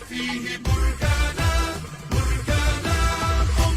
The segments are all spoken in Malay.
فيه بركانا بركانا قم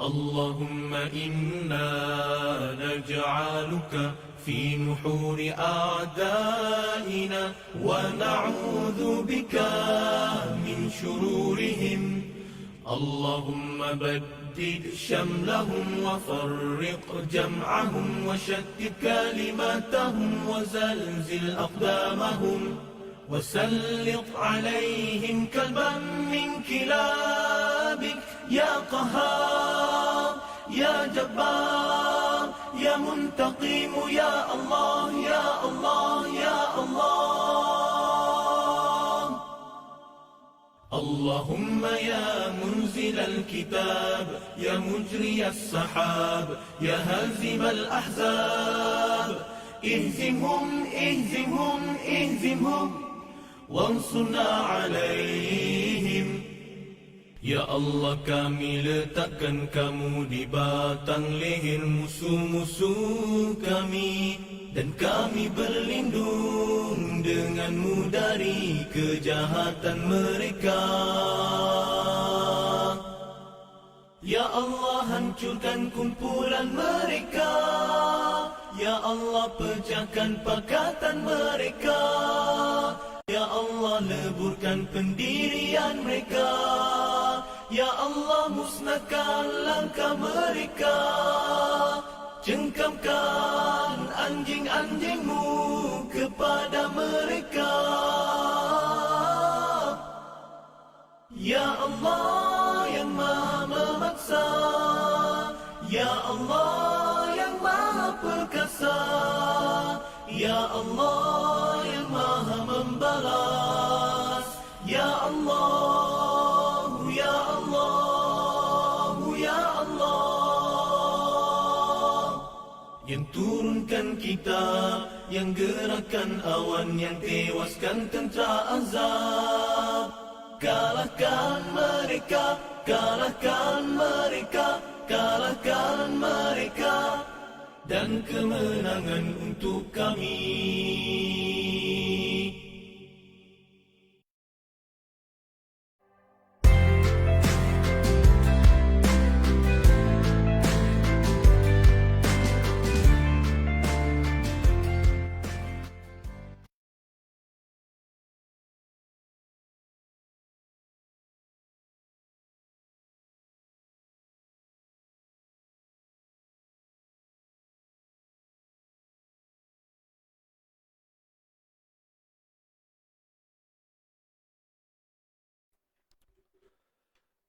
اللهم إنا نجعلك في نحور أعدائنا ونعوذ بك من شرورهم. اللهم بدد شملهم وفرق جمعهم وشتت كلماتهم وزلزل أقدامهم وسلط عليهم كلبا من كلابك يا قهار يا جبار يا منتقم يا الله يا الله يا الله. اللهم يا منزل الكتاب يا مجري السحاب يا هازم الأحزاب اهزمهم اهزمهم اهزمهم وانصرنا عليهم. Ya Allah, kami letakkan kamu di batang leher musuh-musuh kami, dan kami berlindung denganmu dari kejahatan mereka. Ya Allah, hancurkan kumpulan mereka. Ya Allah, pecahkan pakatan mereka. Ya Allah, leburkan pendirian mereka. Ya Allah, musnahkan langkah mereka. Cengkamkan anjing-anjingmu kepada mereka. Ya Allah yang maha memaksa, Ya Allah yang maha perkasa, Ya Allah yang maha membalas, Ya Allah, Ya Allah, Ya Allah. Yang turunkan kitab, yang gerakkan awan, yang tewaskan tentera azab. Kalahkan mereka, kalahkan mereka, kalahkan mereka, dan kemenangan untuk kami.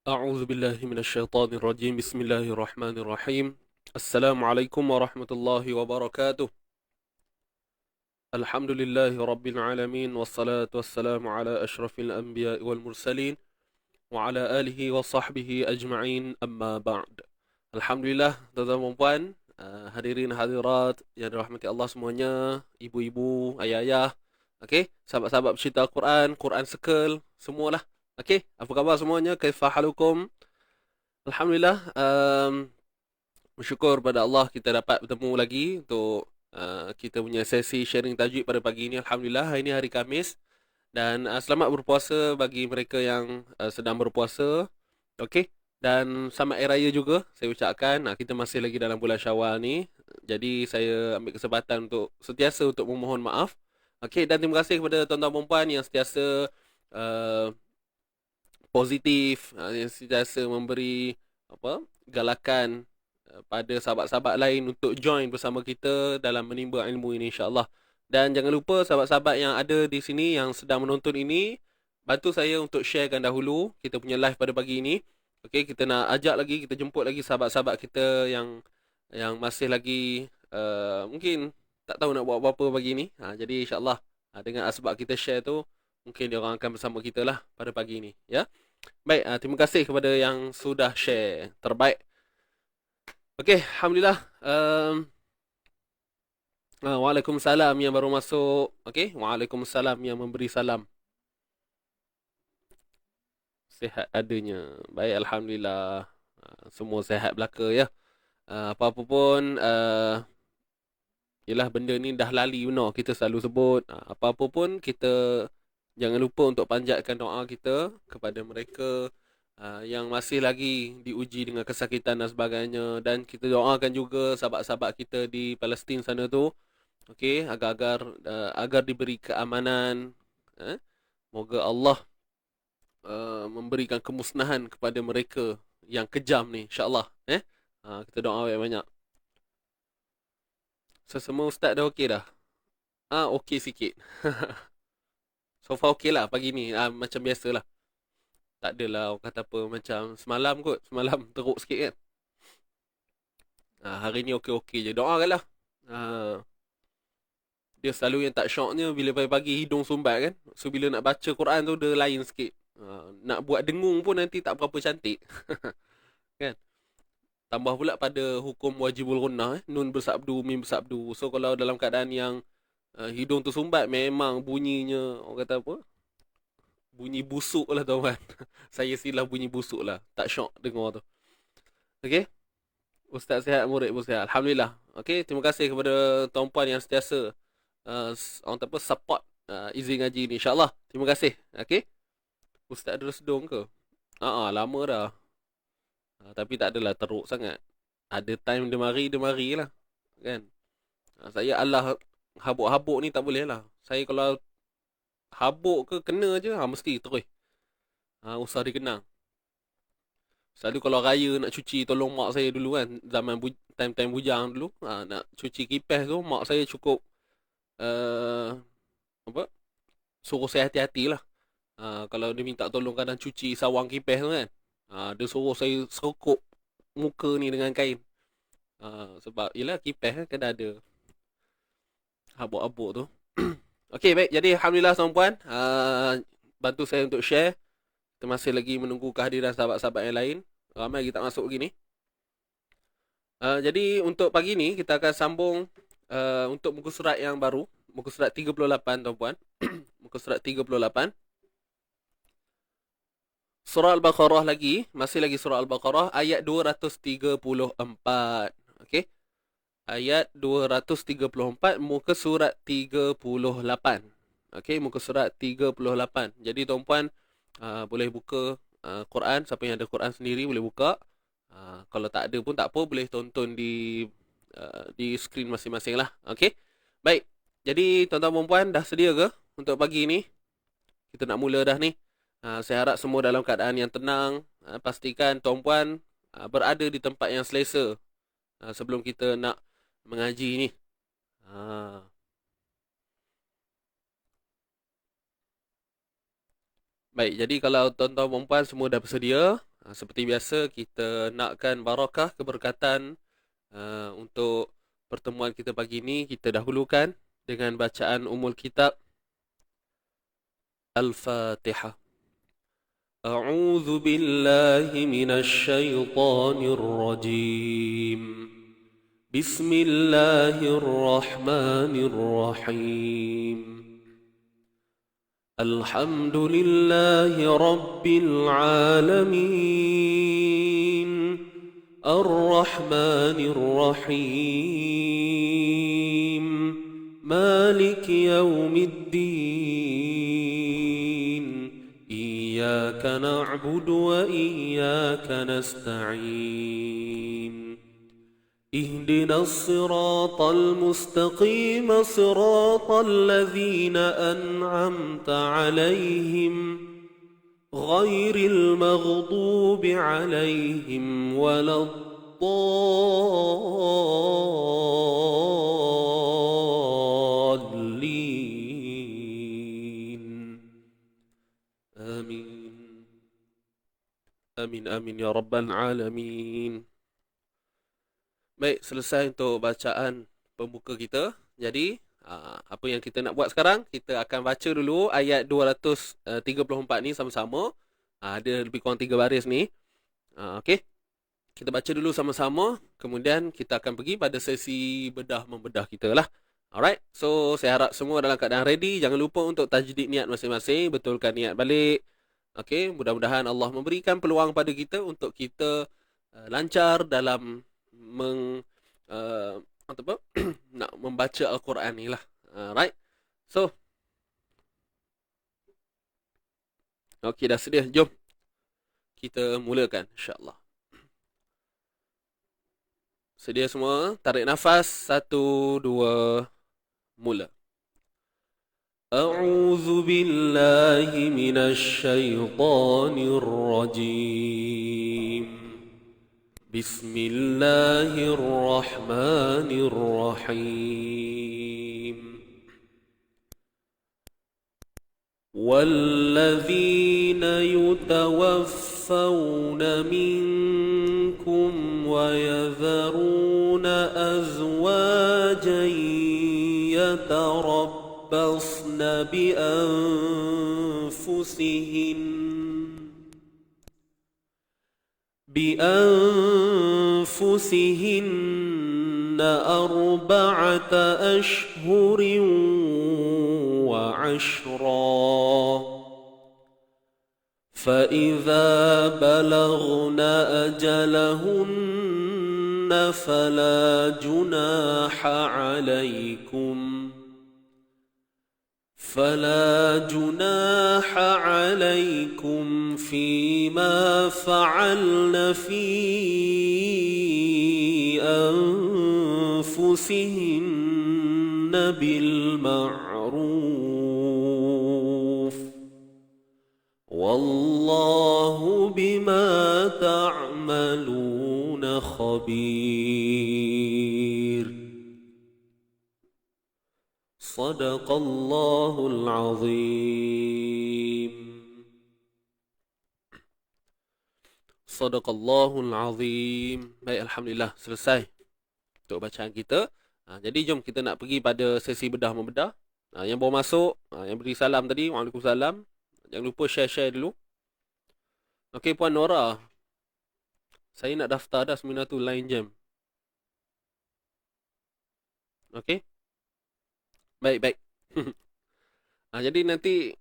أعوذ بالله من الشيطان الرجيم بسم الله الرحمن الرحيم السلام عليكم ورحمة الله وبركاته الحمد لله رب العالمين والصلاة والسلام على أشرف الأنبياء والمرسلين وعلى آله وصحبه أجمعين أما بعد. Alhamdulillah, tuan-tuan dan puan, hadirin hadirat yang dirahmati Allah semuanya, ibu-ibu, ayah-ayah, okey, sahabat-sahabat pecinta Al-Quran, Quran Circle, semualah. Okey, apa khabar semuanya? Kaifa halukum? Alhamdulillah, bersyukur pada Allah kita dapat bertemu lagi untuk kita punya sesi sharing tajwid pada pagi ini. Alhamdulillah, hari ini hari Khamis dan selamat berpuasa bagi mereka yang sedang berpuasa. Okey, dan selamat Hari Raya juga saya ucapkan. Kita masih lagi dalam bulan Syawal ni. Jadi saya ambil kesempatan untuk sentiasa untuk memohon maaf. Okey, dan terima kasih kepada tuan-tuan dan puan yang sentiasa positif, yang sentiasa memberi galakan pada sahabat-sahabat lain untuk join bersama kita dalam menimba ilmu ini, insya-Allah. Dan jangan lupa sahabat-sahabat yang ada di sini yang sedang menonton ini, bantu saya untuk sharekan dahulu kita punya live pada pagi ini. Okey, kita nak ajak lagi, kita jemput lagi sahabat-sahabat kita yang masih lagi mungkin tak tahu nak buat apa-apa pagi ni. Jadi insya-Allah dengan sebab kita share tu, mungkin dia orang akan bersama kita lah pada pagi ini, ya. Baik, terima kasih kepada yang sudah share. Terbaik. Okey, alhamdulillah. Waalaikumsalam yang baru masuk. Okey, waalaikumsalam yang memberi salam. Sihat adanya. Baik, alhamdulillah. Semua sihat belaka, ya. Apa-apa pun yalah, benda ni dah lali benar, kita selalu sebut. Apa-apa pun kita jangan lupa untuk panjatkan doa kita kepada mereka yang masih lagi diuji dengan kesakitan dan sebagainya, dan kita doakan juga sahabat-sahabat kita di Palestin sana tu, okey, agar diberi keamanan. Moga Allah memberikan kemusnahan kepada mereka yang kejam ni, insya-Allah. Kita doa banyak-banyak. So, semua ustaz dah okey dah? Okey sikit. So far okey lah pagi ni, macam biasalah. Tak adalah orang kata apa macam semalam kot. Semalam teruk sikit kan. Hari ni okey-okey je. Doakanlah. Dia selalu yang tak syoknya bila pagi-pagi hidung sumbat kan. So bila nak baca Quran tu dia lain sikit. Nak buat dengung pun nanti tak berapa cantik. Kan? Tambah pula pada hukum wajibul gunnah. Nun bersabdu, mim bersabdu. So kalau dalam keadaan yang hidung tu sumbat, memang bunyinya orang kata apa? Bunyi busuk lah tuan. Saya silah bunyi busuk lah. Tak syok dengar tu. Okay? Ustaz sihat, murid pun sihat. Alhamdulillah. Okay, terima kasih kepada tuan-puan yang sentiasa orang kata apa, support izin ngaji ni. InsyaAllah. Terima kasih. Okay? Ustaz ada sedung ke? Lama dah. Tapi tak adalah teruk sangat. Ada time dia mari lah. Kan? Saya Allah habuk-habuk ni tak boleh lah. Saya kalau habuk ke kena je, mesti terus. Usah dikenang. Selalu kalau raya nak cuci, tolong mak saya dulu kan. Zaman time-time bujang dulu. Nak cuci kipas tu, mak saya cukup apa? Suruh saya hati-hati lah. Kalau dia minta tolong kadang cuci sawang kipas tu kan. Dia suruh saya serkup muka ni dengan kain. Sebab yelah kipas kan ada habuk-habuk tu. Okey, baik. Jadi alhamdulillah tuan-puan, bantu saya untuk share. Kita masih lagi menunggu kehadiran sahabat-sahabat yang lain. Ramai lagi tak masuk lagi ni. Jadi untuk pagi ni kita akan sambung untuk muka surat yang baru, muka surat 38 tuan-puan. Muka surat 38. Surah Al-Baqarah lagi, masih lagi surah Al-Baqarah ayat 234. Okey. Ayat 234 muka surat 38. Okey, muka surat 38. Jadi tuan-puan boleh buka Quran, siapa yang ada Quran sendiri boleh buka. Kalau tak ada pun tak apa, boleh tonton di skrin masing-masing lah. Okey. Baik. Jadi tuan-tuan dan puan dah sedia ke untuk pagi ni? Kita nak mula dah ni. Saya harap semua dalam keadaan yang tenang. Pastikan tuan-puan berada di tempat yang selesa sebelum kita nak mengaji ni. Baik, jadi kalau tuan-tuan dan puan semua dah bersedia, seperti biasa kita nakkan barakah, keberkatan untuk pertemuan kita pagi ni. Kita dahulukan dengan bacaan Ummul Kitab Al-Fatihah. A'udzu billahi minasy syaithanir rajim. Bismillahirrahmanirrahim. Alhamdulillahi rabbil alamin. Ar-Rahmanir Rahim. Maliki yaumiddin. Iyyaka na'budu wa iyyaka nasta'in. اهدنا الصراط المستقيم صراط الذين أنعمت عليهم غير المغضوب عليهم ولا الضالين آمين آمين آمين يا رب العالمين. Baik, selesai untuk bacaan pembuka kita. Jadi, apa yang kita nak buat sekarang, kita akan baca dulu ayat 234 ni sama-sama. Ada lebih kurang 3 baris ni. Okey. Kita baca dulu sama-sama. Kemudian kita akan pergi pada sesi bedah-membedah kita lah. Alright. So, saya harap semua dalam keadaan ready. Jangan lupa untuk tajdid niat masing-masing. Betulkan niat balik. Okey. Mudah-mudahan Allah memberikan peluang pada kita untuk kita lancar dalam nak membaca Al-Quran ni lah. Right. So, okey, dah sedia. Jom kita mulakan insya-Allah. Sedia semua? Tarik nafas. 1, 2, mula. أعوذ بالله من الشيطان الرجيم. بسم الله الرحمن الرحيم. والذين يتوفون منكم ويذرون أزواجا يتربصن بأنفسهن 4 أشهر وعشرا، فإذا بلغن أجلهن فلا جناح عليكم فيما فعلن في أنفسهن بالمعروف، والله بما تعملون خبير. صدق الله العظيم. Sadaqallahul Azim. Baik, Alhamdulillah selesai untuk bacaan kita. Jadi jom kita nak pergi pada sesi bedah membedah. Yang baru masuk, yang beri salam tadi, Waalaikumsalam. Jangan lupa share dulu. Okey, Puan Nora. Saya nak daftar dah seminar tu lain jam. Okey. Baik. Jadi nanti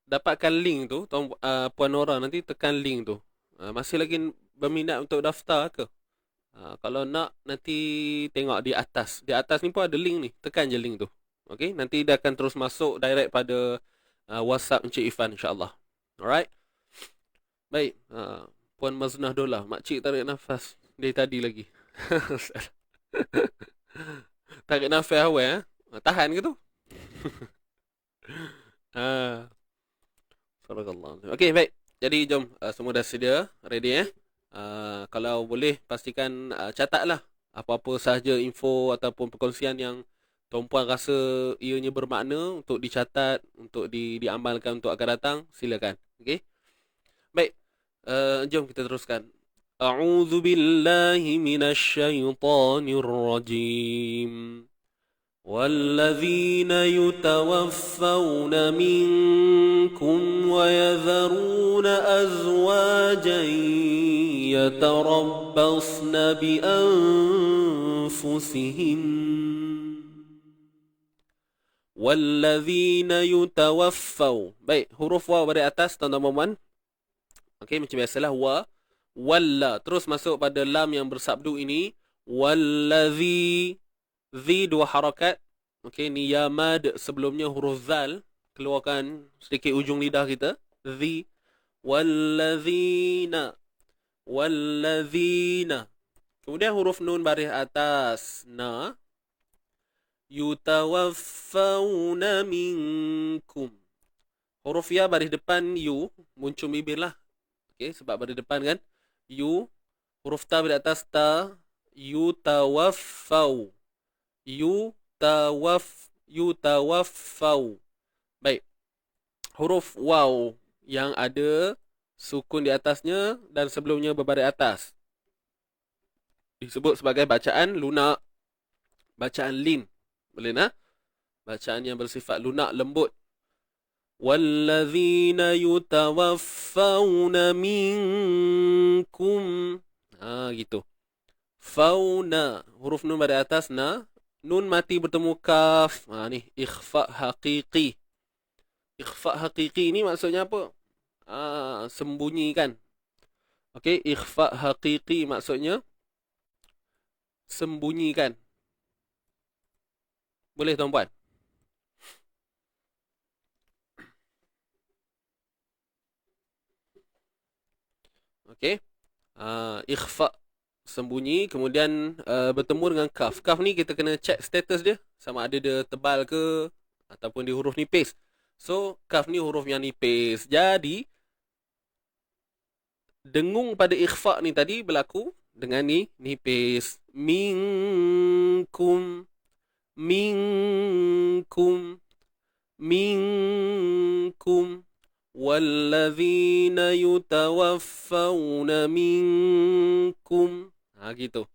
dapatkan link tu, Puan Nora, nanti tekan link tu. Masih lagi berminat untuk daftar ke? Kalau nak, nanti tengok di atas. Di atas ni pun ada link ni. Tekan je link tu. Okay? Nanti dia akan terus masuk direct pada WhatsApp Encik Ifan, insyaAllah. Alright? Baik. Puan Maznah Dola. Makcik tarik nafas. Dari tadi lagi. Tarik nafas awal. Tahan ke tu? Okey, baik. Jadi jom semua dah sedia, ready kalau boleh pastikan catatlah apa-apa sahaja info ataupun perkongsian yang tuan-puan rasa ianya bermakna untuk dicatat, untuk diamalkan untuk akan datang, silakan. Okey. Baik. Jom kita teruskan. A'udzu billahi minasyaitonir rajim. والذين يتوفون منكم ويذرون أزواجا يتربصن بأنفسهن والذين يتوفوا. Baik, huruf waw dari atas tuan-tuan. Okey, macam biasalah wa, walla, terus masuk pada lam yang bersabdu ini. Wallazi, zi 2 harakat. Okey, ni ya mad sebelumnya huruf zal, keluarkan sedikit ujung lidah kita. Zi. Wallazina. Kemudian huruf nun baris atas na. Yutawaffawna minkum. Huruf ya baris depan yu, muncul bibir lah. Okey, sebab baris depan kan yu. Huruf ta baris atas ta. Yutawaffau. Yutawaffau. Baik. Huruf waw yang ada sukun di atasnya dan sebelumnya berbaris atas disebut sebagai bacaan lunak, bacaan lin. Boleh nak? Bacaan yang bersifat lunak, lembut. Wallazina yutawaffawna minkum. Gitu. Fauna, huruf nun pada atas na, nun mati bertemu kaf. Ni ikhfa haqiqi. Ikhfa haqiqi ni maksudnya apa? Sembunyikan. Okey, ikhfa haqiqi maksudnya sembunyikan. Boleh tuan-puan? Okey. Ikhfa, sembunyi, kemudian bertemu dengan kaf. Kaf ni kita kena check status dia, sama ada dia tebal ke ataupun dia huruf nipis. So kaf ni huruf yang nipis. Jadi dengung pada ikhfa ni tadi berlaku dengan ni nipis. Minkum, minkum, minkum, walladzina yutawaffawna minkum. Gitu.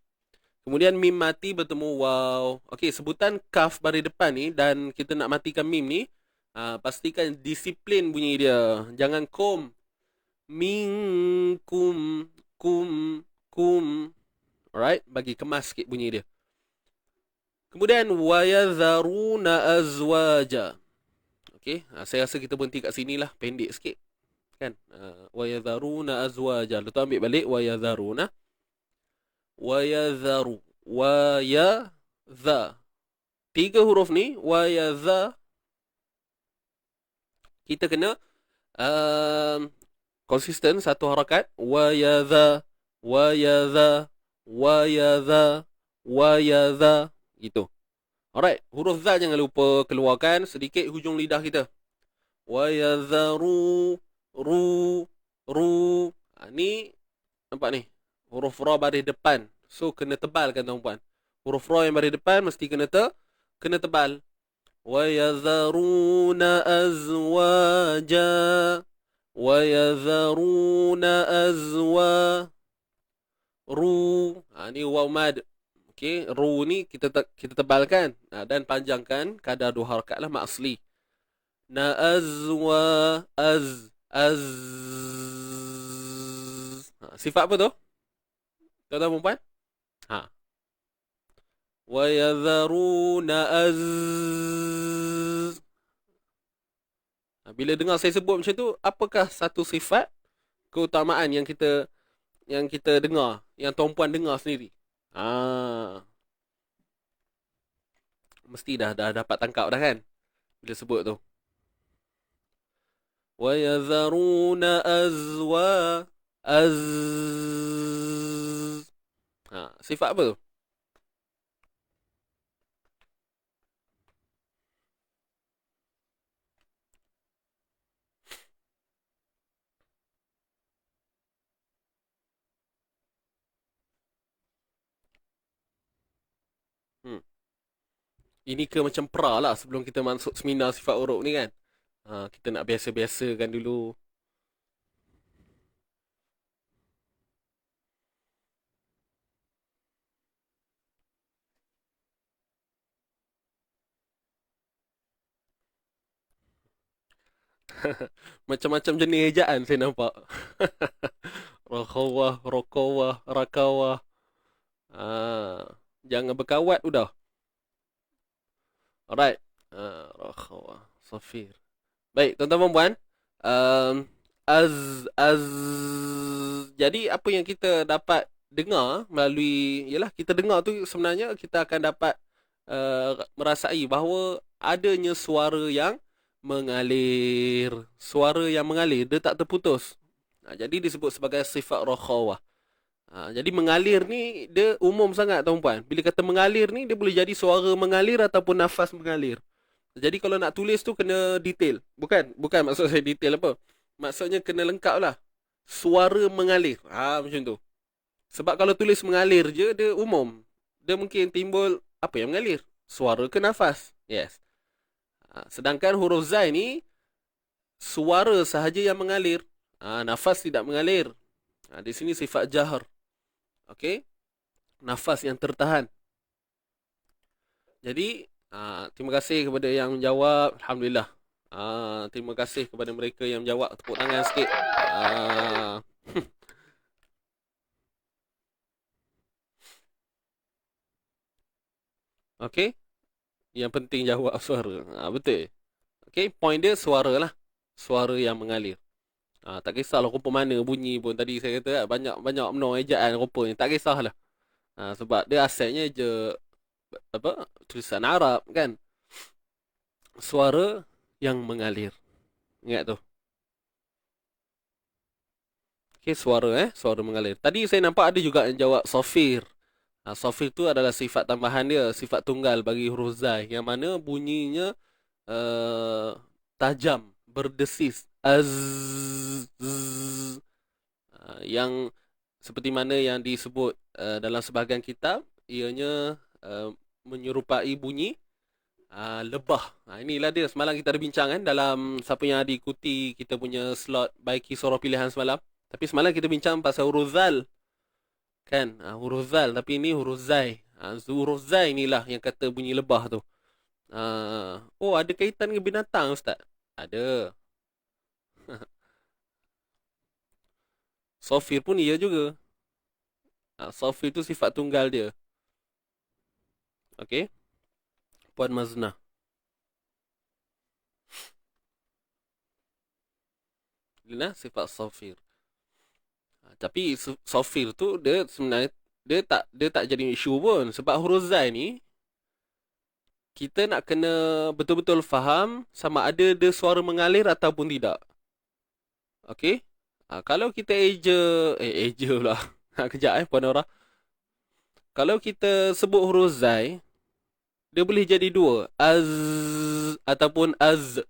Kemudian mim mati bertemu waw. Okey, sebutan kaf baris depan ni dan kita nak matikan mim ni, pastikan disiplin bunyi dia. Jangan kum. Minkum, kum, kum. Alright, bagi kemas sikit bunyi dia. Kemudian wayadharuna azwaja. Okey, saya rasa kita berhenti kat sini lah, pendek sikit. Kan? Wayadharuna azwaja. Lepas tu ambil balik wayadharuna. Wayadharu. Wayadha. 3 huruf ni, wayadha. Kita kena konsisten satu harakat. Wayadha, wayadha, wayadha, wayadha. Gitu. Alright, huruf za jangan lupa keluarkan sedikit hujung lidah kita. Wayadharu, ru, ru. Ni nampak ni, huruf ra baris depan. So kena tebalkan tuan-puan. Huruf ra yang baris depan mesti kena tebal. Wayadharuna azwaja, wayadharuna azwa, ru. Ni waw mad. Okey, ru ni kita tebalkan dan panjangkan kadar 2 harakat lah mak asli. Na azwa, az. Sifat apa tu? Tuan-tuan perempuan? Wayadharuna az. Bila dengar saya sebut macam tu, apakah satu sifat keutamaan yang kita dengar, yang tuan-puan dengar sendiri? Mesti dah dapat tangkap dah kan bila sebut tu. Wayadharuna azwa, az. Sifat apa tu? Ini ke macam pra lah sebelum kita masuk seminar sifat huruf ni kan. Kita nak biasa-biasakan dulu. Macam-macam jenis ejaan saya nampak. Rakhawah, rokawah, rakawah. Jangan berkawat udah. Alright. Rakhawah, safir. Baik, tuan-tuan puan. Az. Jadi apa yang kita dapat dengar melalui, yalah, kita dengar tu sebenarnya kita akan dapat merasai bahawa adanya suara yang mengalir. Suara yang mengalir, dia tak terputus. Jadi disebut sebagai sifat rakhawah. Jadi mengalir ni dia umum sangat tuan-puan. Bila kata mengalir ni dia boleh jadi suara mengalir ataupun nafas mengalir. Jadi kalau nak tulis tu kena detail. Bukan maksud saya detail apa. Maksudnya kena lengkap lah. Suara mengalir. Macam tu. Sebab kalau tulis mengalir je dia umum. Dia mungkin timbul apa yang mengalir? Suara ke nafas? Yes. Sedangkan huruf zai ni suara sahaja yang mengalir. Nafas tidak mengalir. Di sini sifat jahar. Okey. Nafas yang tertahan. Jadi terima kasih kepada yang menjawab. Alhamdulillah. Terima kasih kepada mereka yang menjawab. Tepuk tangan sikit. Okey. Yang penting jawab suara. Betul. Okey, point dia suara lah. Suara yang mengalir. Tak kisahlah rupa mana bunyi pun. Tadi saya kata banyak menong ejaan rupanya. Tak kisahlah. Sebab dia asalnya je tulisan Arab kan. Suara yang mengalir. Ingat tu. Okey, suara mengalir. Tadi saya nampak ada juga yang jawab sofir. Sofir tu adalah sifat tambahan dia, sifat tunggal bagi huruf zai yang mana bunyinya tajam, berdesis. Yang seperti mana yang disebut dalam sebahagian kitab, ianya menyerupai bunyi lebah. Inilah dia semalam kita ada bincang kan dalam siapa yang ada ikuti kita punya slot baiki suara pilihan semalam. Tapi semalam kita bincang pasal huruf zal kan, huruf zal, tapi ini huruf zai. Huruf zai inilah yang kata bunyi lebah tu. Oh, ada kaitan dengan binatang ustaz? Ada. Sofir pun iya juga. Sofir tu sifat tunggal dia. Okey. Puan Maznah. Lina sifat sofir. Tapi sofir tu dia sebenarnya dia tak jadi isu pun sebab huruf zai ni kita nak kena betul-betul faham sama ada dia suara mengalir ataupun tidak. Okey? Kalau kita eja pula. Kejap Puan Nora. Kalau kita sebut huruf zai, dia boleh jadi dua. Ataupun az.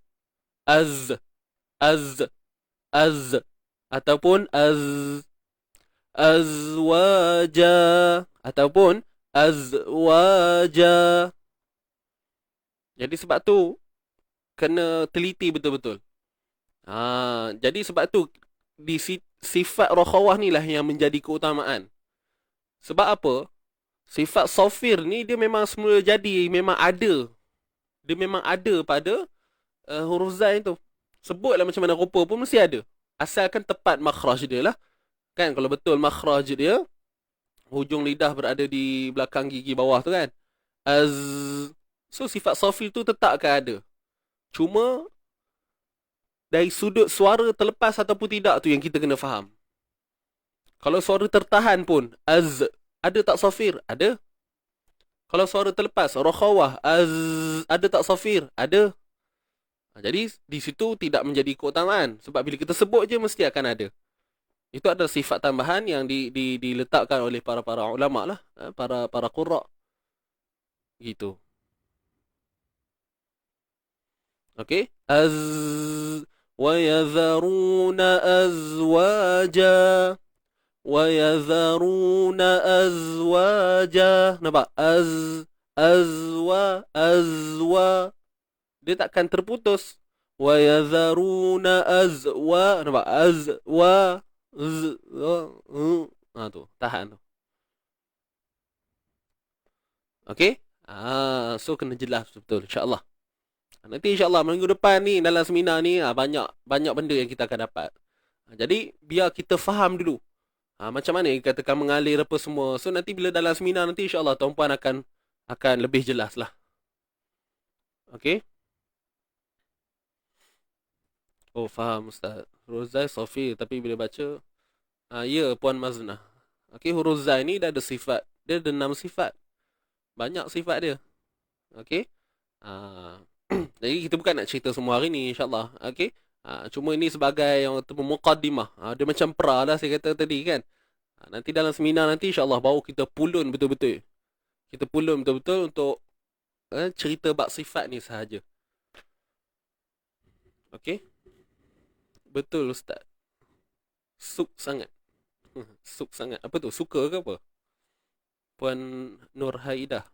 Ataupun azwaja. Ataupun azwaja. Jadi sebab tu kena teliti betul-betul. Jadi sebab tu di sifat rokhawah ni lah yang menjadi keutamaan. Sebab apa? Sifat sofir ni dia memang semula jadi, memang ada. Dia memang ada pada huruf zai tu. Sebutlah macam mana rupa pun mesti ada. Asalkan tepat makhraj dia lah. Kan kalau betul makhraj dia, hujung lidah berada di belakang gigi bawah tu kan. So sifat sofir tu tetap akan ada. Cuma dari sudut suara terlepas ataupun tidak tu yang kita kena faham. Kalau suara tertahan pun, ada tak sofir? Ada. Kalau suara terlepas, rokhawah, ada tak sofir? Ada. Jadi di situ tidak menjadi keutamaan. Sebab bila kita sebut je mesti akan ada. Itu adalah sifat tambahan yang diletakkan oleh para ulama lah. Para qurra. Gitu. Okey. وَيَذَرُونَ أَزْوَاجًا وَيَذَرُونَ أَزْوَاجًا. Nampak? Azwa. Dia takkan terputus. وَيَذَرُونَ أَزْوَا. Nampak? Azwa. Tu. Tahan tu. Okey? So kena jelas betul insya-Allah. Nanti insya-Allah minggu depan ni dalam seminar ni banyak benda yang kita akan dapat. Jadi biar kita faham dulu. Macam mana katakan mengalir apa semua. So nanti bila dalam seminar nanti insya-Allah tuan-puan akan lebih jelas lah. Okey? Oh faham Ustaz. Huruf zai sofi tapi bila baca ya Puan Maznah. Okey, huruf zai ni dah ada sifat. Dia ada 6 sifat. Banyak sifat dia. Okey? Jadi kita bukan nak cerita semua hari ni insya-Allah. Okey? Cuma ini sebagai yang muqaddimah. Dia macam pra lah saya kata tadi kan. Nanti dalam seminar nanti insya-Allah baru kita pulun betul-betul. Kita pulun betul-betul untuk cerita bab sifat ni sahaja. Okey? Betul Ustaz. Suk sangat. Suk sangat. Apa tu? Suka ke apa? Puan Nur Haidah.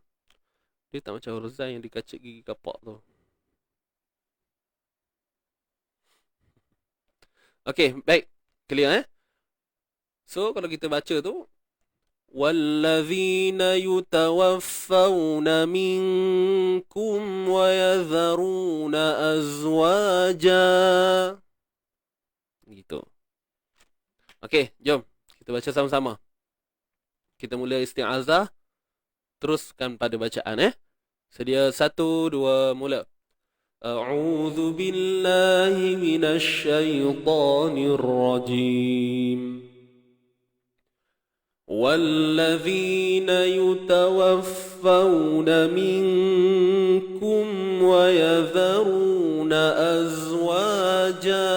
Dia tak macam huruf zai yang dikacik gigi kapak tu. Okey, baik. Clear So kalau kita baca tu وَالَّذِينَ يُتَوَفَّوْنَ مِنْكُمْ وَيَذَرُونَ أَزْوَاجًا. Gitu. Okey, jom kita baca sama-sama. Kita mula isti'azah, teruskan pada bacaan Sedia 1 2 mula. أعوذ بالله من الشيطان الرجيم والذين يتوفون منكم ويذرون أزواجا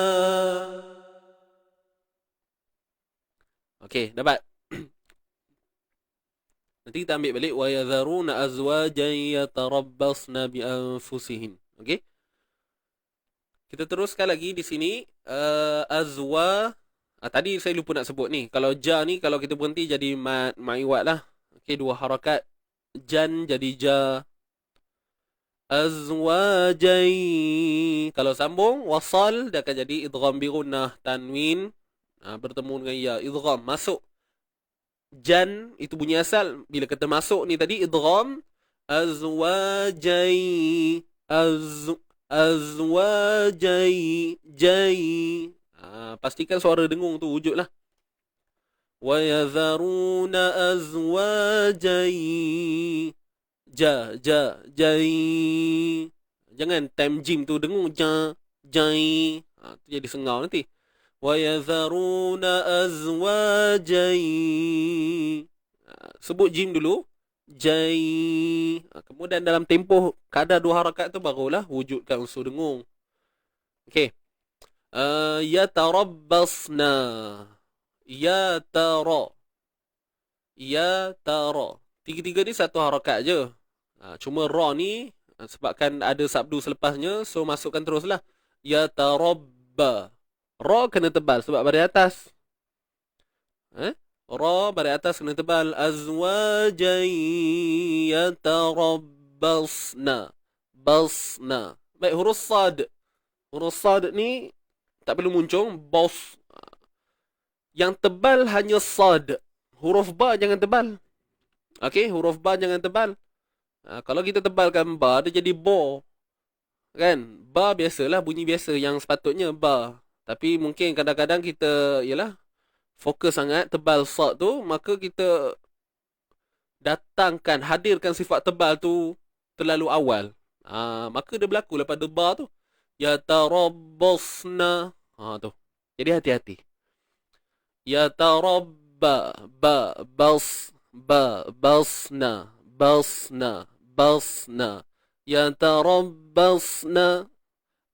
Okey, dapat. Nanti kita ambil balik wa yadharuna azwajan yatarabbasna bi anfusihin. Okey? Kita teruskan lagi di sini tadi saya lupa nak sebut ni. Kalau ja ni kalau kita berhenti jadi ma'iwat lah. Okey, dua harakat. Jan jadi ja. Azwajai. Kalau sambung wasal dia akan jadi idgham bi gunnah tanwin bertemu dengan ya, idgham masuk. Jan itu bunyi asal, bila kata masuk ni tadi idgham azwajai azwajai jai. Pastikan suara dengung tu wujudlah. Wa yadharuna azwajai jai. Jangan time gym tu dengung jai. Tu jadi sengau nanti. Wa yadharuna azwajai. Sebut jim dulu. Jai. Kemudian dalam tempoh kadar dua harakat tu barulah wujudkan unsur dengung. Okey. Yatarabbasna. Yatara. Tiga-tiga ni satu harakat je. Cuma ra ni sebabkan ada sabdu selepasnya, so masukkan teruslah. Yatarabba. Ra kena tebal sebab baris atas. Ra baris atas kena tebal. Azwajai yatarabbasna. Basna. Baik, huruf sad. Huruf sad ni tak perlu muncung. Bos. Yang tebal hanya sad. Huruf ba jangan tebal. Okey, huruf ba jangan tebal. Kalau kita tebalkan ba, dia jadi bo. Kan? Ba biasalah, bunyi biasa yang sepatutnya ba. Tapi mungkin kadang-kadang kita, fokus sangat tebal sad tu, maka kita hadirkan sifat tebal tu terlalu awal. Maka dia berlaku pada ba tu. Yatarabbasna. Tu. Jadi hati-hati. Yatarabba. Basna.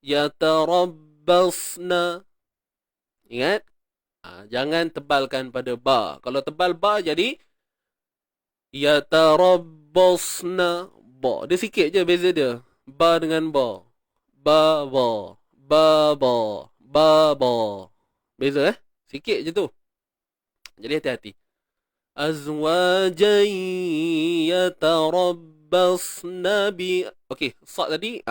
Yatarabbasna. Ingat? Jangan tebalkan pada ba. Kalau tebal ba jadi yatarabbasna. Ba. Dia sikit je beza dia. Ba dengan ba. Ba. Beza sikit je tu. Jadi hati-hati. Azwajai yatarabbasna bi. Okey, sad tadi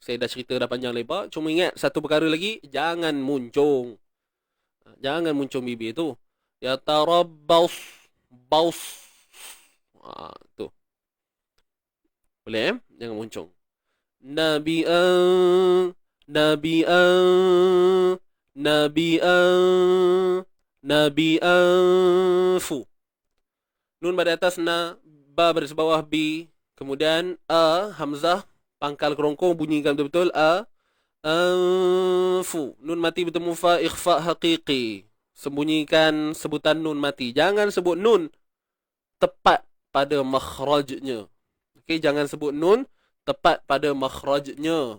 saya dah cerita dah panjang lebar. Cuma ingat satu perkara lagi, jangan muncung. Jangan muncung bibir tu. Yatarabbas. Tu. Boleh jangan muncung. Nabi'anfu. Nun pada atas na, ba baris bawah bi, kemudian hamzah pangkal kerongkong bunyikan betul-betul anfu. Nun mati bertemu fa, ikhfa haqiqi. Sembunyikan sebutan nun mati. Jangan sebut nun tepat pada makhrajnya. Okey, jangan sebut nun tepat pada makhrajnya.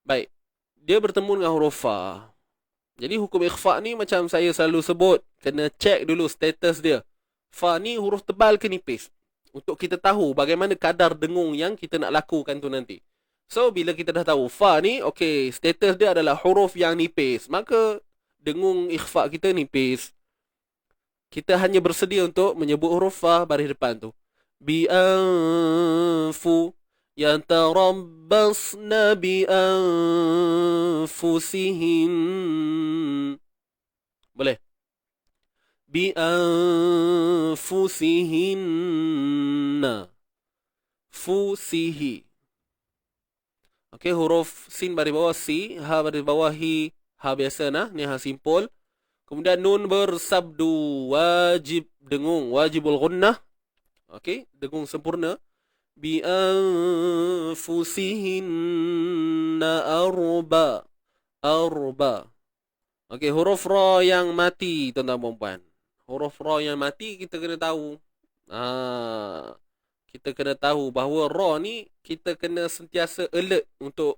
Baik. Dia bertemu dengan huruf fa. Jadi hukum ikhfa ni macam saya selalu sebut, kena cek dulu status dia. Fa ni huruf tebal ke nipis? Untuk kita tahu bagaimana kadar dengung yang kita nak lakukan tu nanti. So, bila kita dah tahu fa ni, okey, status dia adalah huruf yang nipis. Maka, dengung ikhfa kita nipis. Kita hanya bersedia untuk menyebut huruf fa baris depan tu. Bi'anfu. Yatarabbasna bi'anfusihin. Boleh? Bi'anfusihinna. Fusihi. Okey, huruf sin baris bawah si, ha baris bawah hi, ha biasa nah, ni ha simpul. Kemudian nun bersabdu, wajib dengung, wajibul gunnah. Okey, dengung sempurna. Bi'anfusihinna arba. Okey, huruf ra yang mati, tuan-tuan dan puan. Huruf ra yang mati kita kena tahu. Kita kena tahu bahawa ra ni kita kena sentiasa alert untuk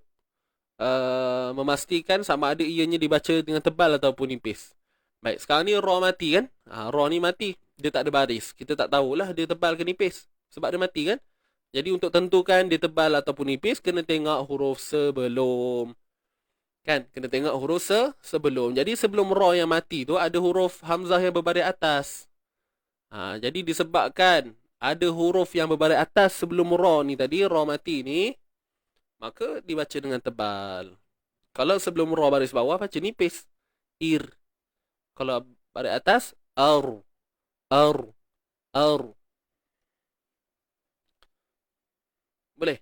memastikan sama ada ianya dibaca dengan tebal ataupun nipis. Baik, sekarang ni ra mati kan? Ra ni mati. Dia tak ada baris. Kita tak tahulah dia tebal ke nipis. Sebab dia mati kan? Jadi untuk tentukan dia tebal ataupun nipis, kena tengok huruf sebelum. Kan? Kena tengok huruf sebelum. Jadi sebelum ra yang mati tu, ada huruf hamzah yang berbaris atas. Jadi disebabkan ada huruf yang berbaris atas sebelum ra ni tadi, ra mati ni, maka dibaca dengan tebal. Kalau sebelum ra baris bawah, baca nipis. Ir. Kalau baris atas, ar. Ar. Ar. Boleh?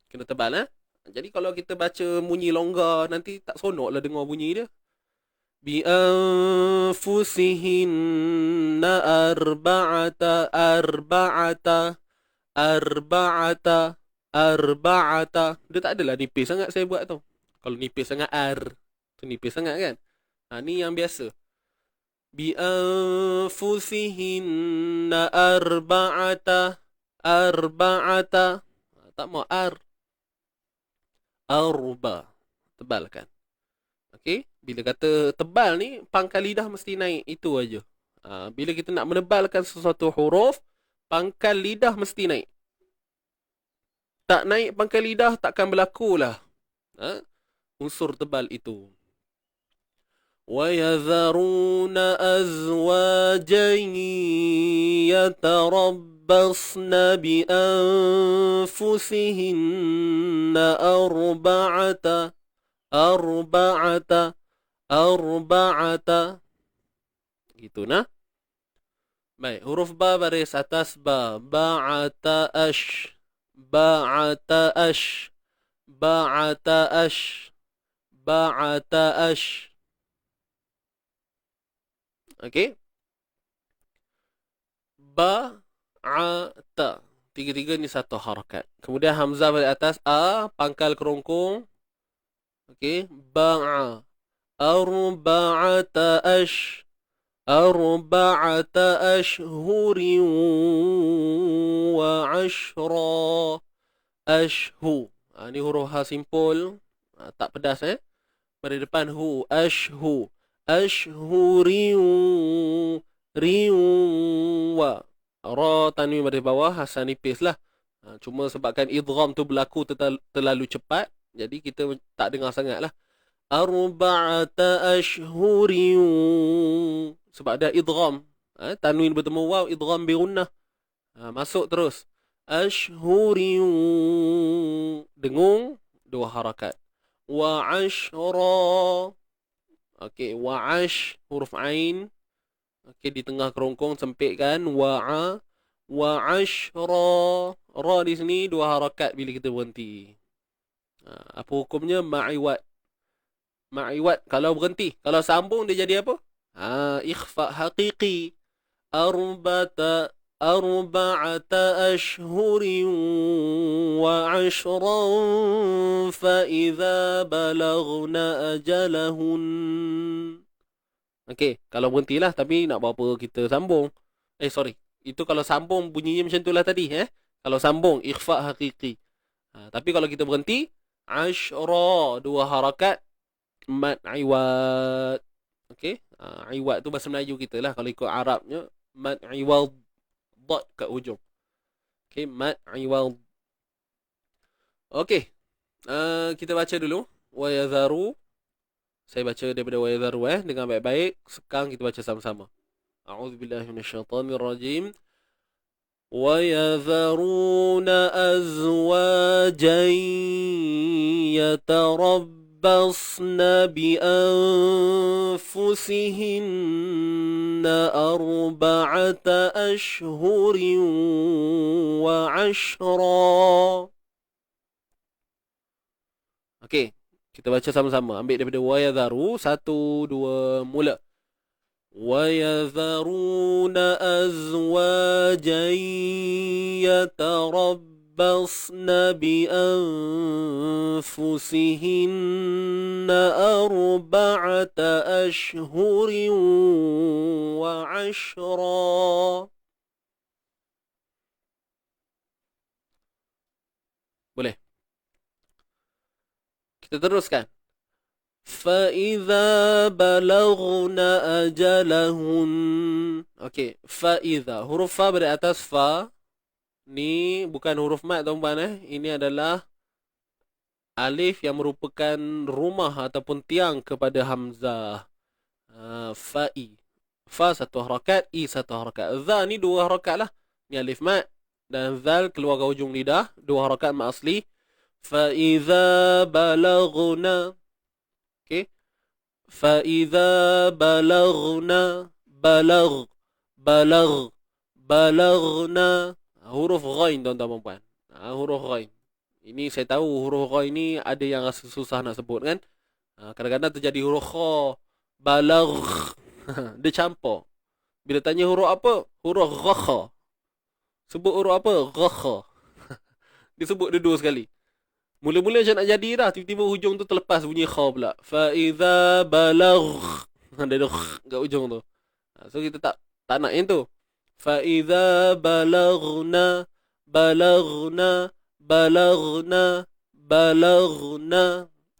Kena tebal, ha? Jadi kalau kita baca bunyi longgar, nanti tak sonok lah dengar bunyi dia. Bi'anfusihinna arba'ata arba'ata arba'ata arba'ata. Dia tak adalah nipis sangat saya buat tu. Kalau nipis sangat tu nipis sangat kan? Ni yang biasa. Bi'anfusihinna arba'ata arba'ata. Tak mau arba. Tebal kan? Okey, bila kata tebal ni, pangkal lidah mesti naik. Itu aja. Bila kita nak menebalkan sesuatu huruf, pangkal lidah mesti naik. Tak naik pangkal lidah, takkan berlakulah unsur tebal itu. وَيَذَرُونَ أَزْوَاجًا يَتَرَبَّصْنَ بِأَنفُسِهِنَّ arba'ata. Gitu nah. Baik, huruf ba baris atas ba. Ba'ata ash. Ba'ata ash. Ba'ata ash. Ba'ata ash. Okey. Ba'ata. Tiga-tiga ni satu harakat. Kemudian hamzah baris atas a, pangkal kerongkong. Okey, ba'a. Arba'ata ash. Arba'ata ashhurin wa ashra. Ashhu. Ni huruf ha simpul. Tak pedas Pada depan hu. Ashhu. Ashhurin. Riwa. Ra tanwin pada bawah, hasan nipis lah. Cuma sebabkan idgham tu berlaku terlalu cepat, jadi kita tak dengar sangat lah. Arba'ata ashhurin. Sebab ada idgham. Tanwin bertemu waw, idgham bi gunnah. Masuk terus. Ashhurin. Dengung, dua harakat. Wa ashra. Okey, wa ash, huruf ain. Okey, di tengah kerongkong sempit kan. Wa ashra. Ra di sini dua harakat bila kita berhenti. Apa hukumnya? Ma'iwat. Ma'iwat kalau berhenti. Kalau sambung dia jadi apa? Ikhfa haqiqi. Arba'ata ashhurin wa ashran fa idza balagna ajalahun. Okey, kalau berhentilah, tapi nak buat apa kita sambung? Sorry. Itu kalau sambung bunyinya macam itulah tadi Kalau sambung ikhfa haqiqi. Tapi kalau kita berhenti, ashra, dua harakat, mat iwad. Okey, iwad tu bahasa Melayu kita lah. Kalau ikut Arabnya, mat iwad, dot kat ujung. Okey, mat iwad. Okey, kita baca dulu. Wa yadharu. Saya baca daripada wa yadharu dengan baik-baik. Sekarang kita baca sama-sama. A'udzubillahi minasyaitonirrajim. وَيَذَرُونَ أَزْوَاجًا يَتَرَبَّصْنَ بِأَنفُسِهِنَّ أَرْبَعَةَ أَشْهُرٍ وَعَشْرًا. Okey, kita baca sama-sama. Ambil daripada wa yadharu, 1 2 mula. وَيَذَرُونَ أَزْوَاجًا يَتَرَبَّصْنَ بِأَنفُسِهِنَّ أَرْبَعَةَ أَشْهُرٍ وَعَشْرًا. Boleh? Kita teruskan. فَإِذَا بَلَغْنَ أَجَلَهُنَّ. Okey, فَإِذَا. Huruf fa berada atas fa. Ni bukan huruf mat tuan-tuan. Ini adalah alif yang merupakan rumah ataupun tiang kepada hamzah. Fa'i. Fa satu harakat, i satu harakat. Za ni dua harakat lah. Ni alif mat. Dan zal keluar ke hujung lidah. Dua harakat mat asli. فَإِذَا بَلَغْنَا. Okay. فَإِذَا بَلَغْنَا. بَلَغْنَا. Huruf ghain tuan-tuan puan. Huruf ghain. Ini saya tahu huruf ghain ni ada yang rasa susah nak sebut kan. Kadang-kadang terjadi huruf kha. Balagh. Dia campur. Bila tanya huruf apa? Huruf ghakha. Sebut huruf apa? Ghakha. Dia sebut dua sekali. Mula-mula macam nak jadi dah. Tiba-tiba hujung tu terlepas bunyi kha pula. Fa'idha balagh. Dia ada kat hujung tu. So kita tak nak yang tu. Fa'idha balaghna. Balaghna.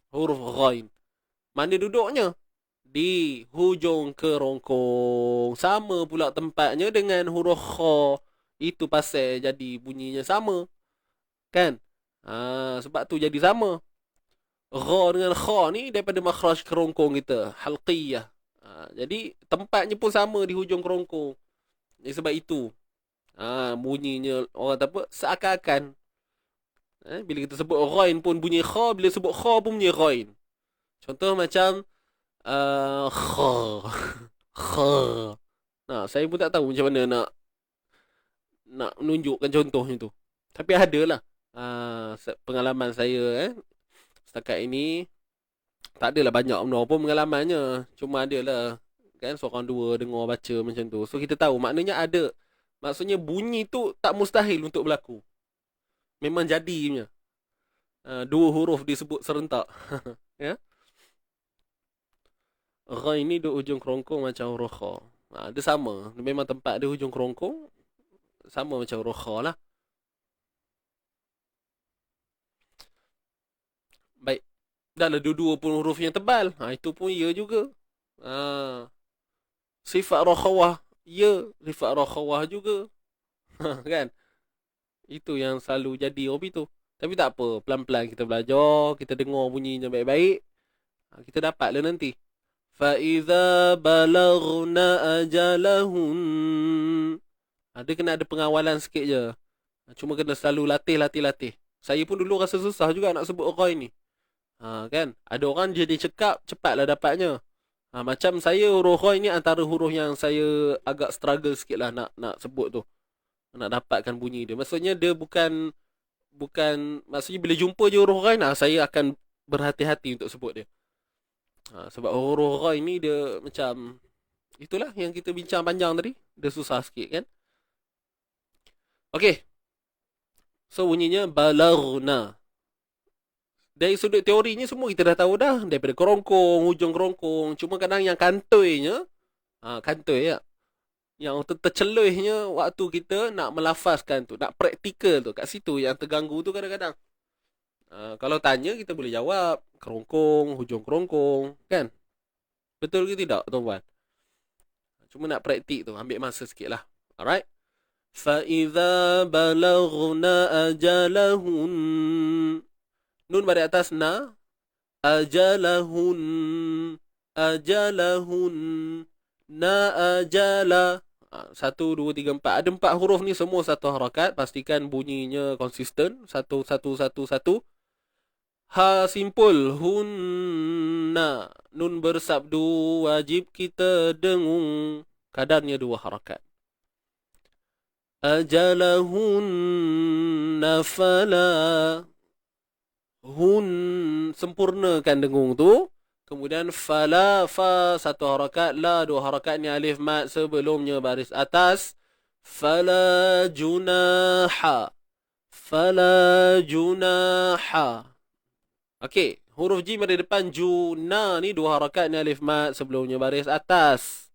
Huruf ghain. Mana duduknya? Di hujung kerongkong. Sama pula tempatnya dengan huruf kha. Itu pasal jadi bunyinya sama. Kan? Sebab tu jadi sama. Gha dengan kha ni daripada makhraj kerongkong kita. Halqiyah. Jadi tempatnya pun sama di hujung kerongkong. Jadi sebab itu. Bunyinya orang kata apa? Seakan-akan. Bila kita sebut ghain pun bunyi kha. Bila sebut kha pun bunyi ghain. Contoh macam kha. Kha. Saya pun tak tahu macam mana nak menunjukkan contohnya tu. Tapi adalah. Pengalaman saya setakat ini tak adalah banyak benda pun pengalamannya. Cuma adalah kan seorang dua dengar baca macam tu. So kita tahu maknanya ada. Maksudnya bunyi tu tak mustahil untuk berlaku. Memang jadinya. Dua huruf disebut serentak. Ya. Gha ini di hujung kerongkong macam huruf kha. Dia sama. Memang tempat dia hujung kerongkong sama macam huruf kha lah. Baik. Dah lah dua-dua pun huruf yang tebal. Itu pun ya juga. Sifat rakhawah. Ya. Sifat rakhawah juga. Kan? Itu yang selalu jadi hobi tu. Tapi tak apa. Pelan-pelan kita belajar. Kita dengar bunyinya baik-baik. Kita dapatlah nanti. فَإِذَا بَلَغْنَا أَجَلَهُنَّ. Dia kena ada pengawalan sikit je. Cuma kena selalu latih. Saya pun dulu rasa susah juga nak sebut ghain ni. Kan? Ada orang jadi cekap, cepatlah dapatnya. Macam saya huruf ghain ni antara huruf yang saya agak struggle sikit lah nak sebut tu. Nak dapatkan bunyi dia. Maksudnya dia bukan maksudnya bila jumpa je huruf ghain, saya akan berhati-hati untuk sebut dia. Sebab huruf ghain ni dia macam itulah yang kita bincang panjang tadi. Dia susah sikit kan. Okey. So bunyinya balaghna. Dari sudut teorinya semua kita dah tahu dah. Daripada kerongkong, hujung kerongkong. Cuma kadang yang kantoinya. Kantoi ya. Yang terceluhnya waktu kita nak melafazkan tu. Nak praktikal tu. Kat situ yang terganggu tu kadang-kadang. Kalau tanya kita boleh jawab. Kerongkong, hujung kerongkong. Kan? Betul ke tidak tuan-tuan? Cuma nak praktik tu. Ambil masa sikit lah. Alright? فَإِذَا بَلَغْنَا أَجَلَهُنَّ. Nun pada atas na. Ajalahun. Na ajala. 1, 2, 3, 4. Ada 4 huruf ni semua satu harakat. Pastikan bunyinya konsisten. 1, 1, 1, 1. Ha simpul. Hunna. Nun bersabdu. Wajib kita dengung. Kadarnya 2 harakat. Ajalahunna fala. Sempurnakan dengung tu. Kemudian fala, fa 1 harakat, la 2 harakat. Ni alif mat sebelumnya baris atas. Fala junaha. Okey, huruf jim ada depan juna ni 2 harakat. Ni alif mat sebelumnya baris atas.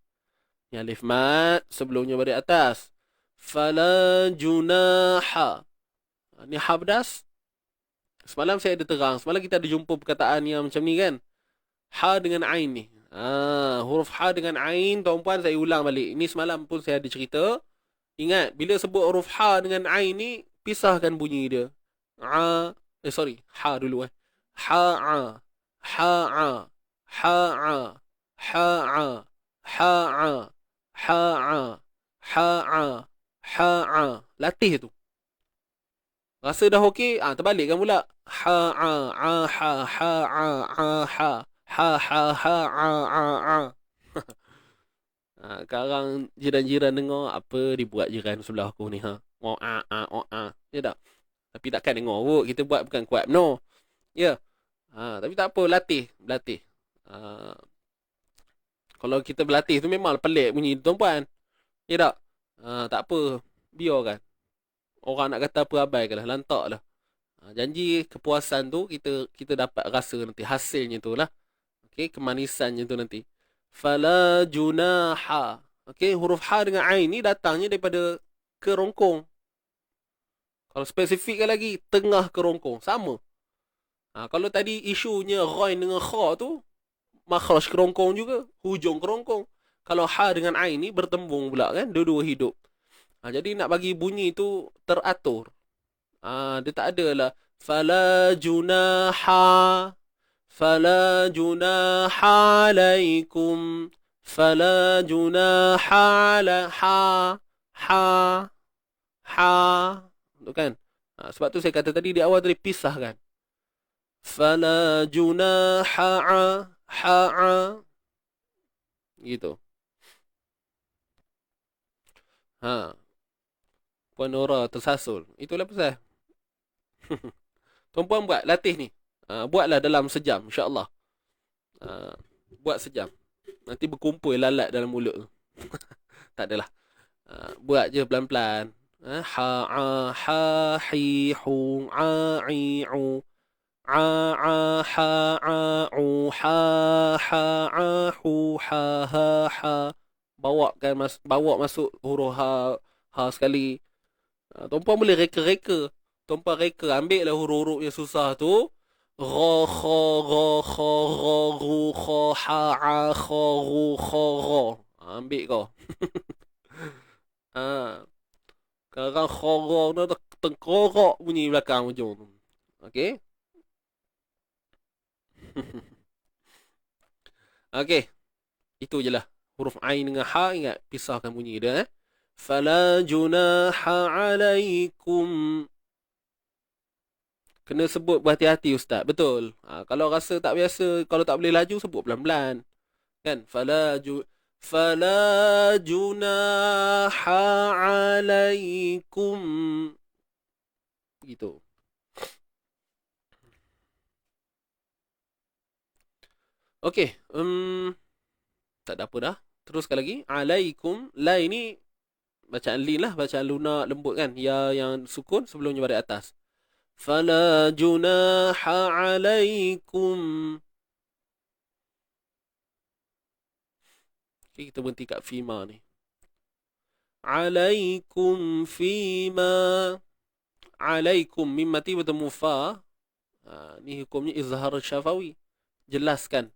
Ni alif mat sebelumnya baris atas. Fala junaha. Ni habdas. Semalam saya ada terang. Semalam kita ada jumpa perkataan yang macam ni kan. Ha dengan ain ni. Huruf ha dengan ain, tuan-puan saya ulang balik. Ini semalam pun saya ada cerita. Ingat, bila sebut huruf ha dengan ain ni, pisahkan bunyi dia. Sorry, ha dulu Ha-a, ha-a, ha-a, ha-a, ha-a, ha-a, ha-a, ha-a. Latih tu. Rasa dah okey, terbalikkan pula. Ha-a, a-ha, ha-a, a-ha, ha-ha, ha-a, a-a. Sekarang jiran-jiran dengar apa dibuat jiran sebelah aku ni ya tak? Tapi takkan dengar kot, kita buat bukan kuat no. Ya. Tapi tak apa, berlatih. Kalau kita berlatih tu memang pelik bunyi tuan-puan. Ya tak? Tak apa, biarkan. Orang nak kata apa abaikanlah, lantaklah. Janji kepuasan tu kita dapat rasa nanti hasilnya tu lah. Okey, kemanisannya tu nanti. Fala junaha. Okey, huruf ha dengan ain ni datangnya daripada kerongkong. Kalau spesifikkan lagi, tengah kerongkong. Sama. Kalau tadi isunya ghain dengan kha tu, makhraj kerongkong juga. Hujung kerongkong. Kalau ha dengan ain ni bertembung pula kan. Dua-dua hidup. Jadi nak bagi bunyi tu teratur. Dia tak adalah. Fala junaha. Fala junaha alaikum. Fala junaha ala ha. Tu kan? Sebab tu saya kata tadi di awal tadi pisahkan. Fala junaha ha'a. Gitu. Puan Nora tersasul. Itulah pasal. Tuan-puan buat latih ni. Buatlah dalam sejam insya-Allah. Buat sejam. Nanti berkumpul lalat dalam mulut tu. Tak adalah. Buat je pelan-pelan. Ha hi hu i u ha u ha hu ha. Bawa masuk huruf ha sekali. Tuan-puan boleh reka-reka. Tuan-puan reka, ambil lah huruf-huruf yang susah tu. Ra, kha, ru, kha, ha, a, kha, ru, kha, ra. Ambil kau. Sekarang kha, ra, tengkorak bunyi belakang hujung tu. Okey? Okey. Itu je lah. Huruf ain dengan ha, ingat, pisahkan bunyi dia. Fala junaha alaikum. Kena sebut berhati-hati ustaz. Betul. Kalau rasa tak biasa, kalau tak boleh laju, sebut pelan-pelan. Kan? Fala junaha alaikum. Gitu. Okey. Tak ada apa dah. Teruskan lagi. Alaikum. La ini bacaan lin lah. Bacaan lunak lembut kan. Ya yang sukun sebelumnya baris atas. Fala junaha alaikum. Okay, kita berhenti kat fima ni. Alaikum fima. Alaikum. Mim mati bertemu fa. Ni hukumnya izhar syafawi. Jelaskan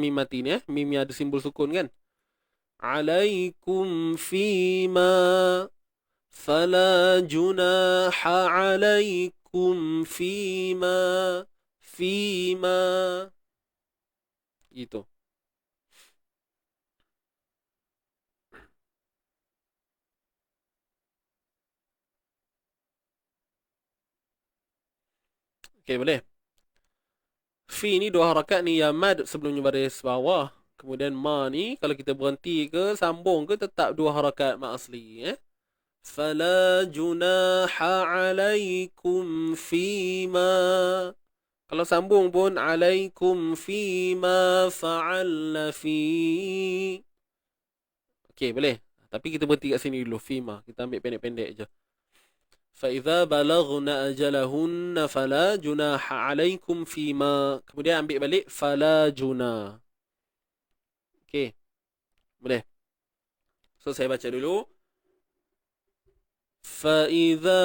mim mati ni. Mim yang ada simbol sukun kan. Alaikum fima. Fala junaha alaikum fima. Gitu. Okey, boleh. Fi ni dua harakat ni, ya mad sebelumnya baris bawah. Kemudian ma ni kalau kita berhenti ke sambung ke tetap dua harakat ma asli. Fala junaha alaikum fima. Kalau sambung pun alaikum fima fa'alna fi. Okey, boleh. Tapi kita berhenti kat sini dulu, fima. Kita ambil pendek-pendek je. فَإِذَا بَلَغْنَ أَجَلَهُنَّ فَلَا جُنَاحَ عَلَيْكُمْ فِيمَا. Kemudian ambil balik فَلَا جُنَاحَ. Okey. Boleh. So saya baca dulu. فَإِذَا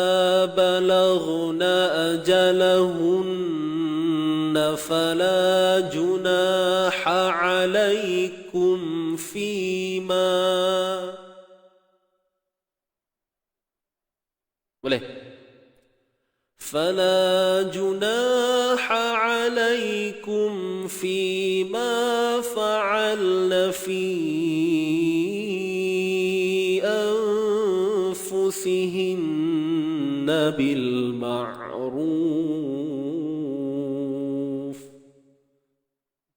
بَلَغْنَ أَجَلَهُنَّ فلا جناح عليكم فيما boleh فلا جناح عليكم فيما فعلن في أنفسهن بالمعروف.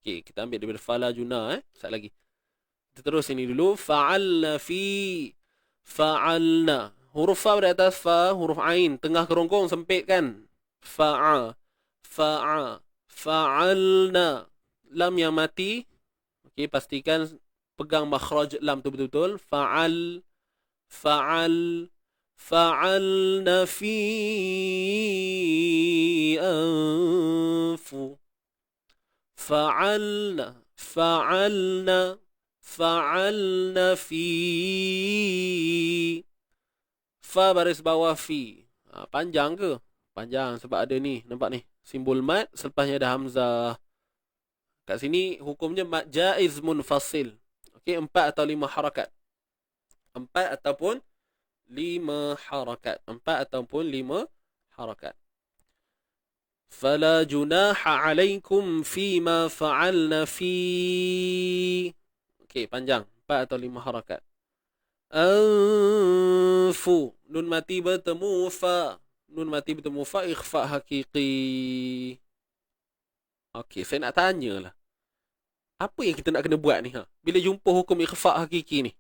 Okey, kita ambil daripada fala junah Sekali lagi. Kita terus ini dulu. Fa'alna. Huruf fa pada atas fa, huruf ain tengah kerongkong sempit kan? Fa'alna. Lam yang mati. Okey, pastikan pegang makhraj lam tu betul-betul. Fa'alna fi anfu. Fa'alna fi. Fa baris bawah fi. Panjang ke? Panjang sebab ada ni. Nampak ni? Simbol mat. Selepasnya ada hamzah. Kat sini hukumnya mat jaiz munfasil. Okey, 4 atau 5 harakat. 4 ataupun 5 harakat. 4 ataupun 5 harakat. Fala junaha alaikum fima fa'alna fi. Okey, panjang. 4 atau 5 harakat. Anfu. Nun mati bertemu fa. Nun mati bertemu fa, ikhfa hakiki. Okey, saya nak tanya lah. Apa yang kita nak kena buat ni? Bila jumpa hukum ikhfa hakiki ni?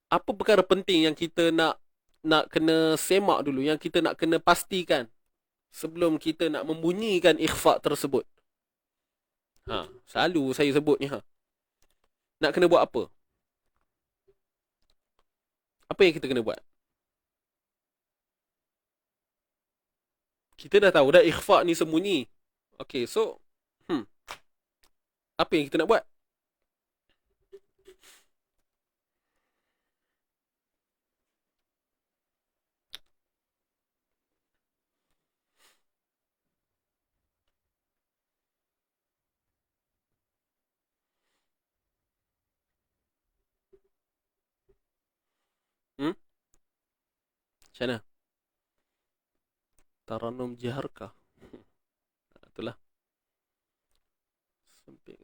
Apa perkara penting yang kita nak kena semak dulu, yang kita nak kena pastikan sebelum kita nak membunyikan ikhfa tersebut? Selalu saya sebut ni. Nak kena buat apa? Apa yang kita kena buat? Kita dah tahu dah ikhfa ni sembunyi. Okey, so apa yang kita nak buat? Macam mana? Taranum jiharkah? Itulah. Sempit.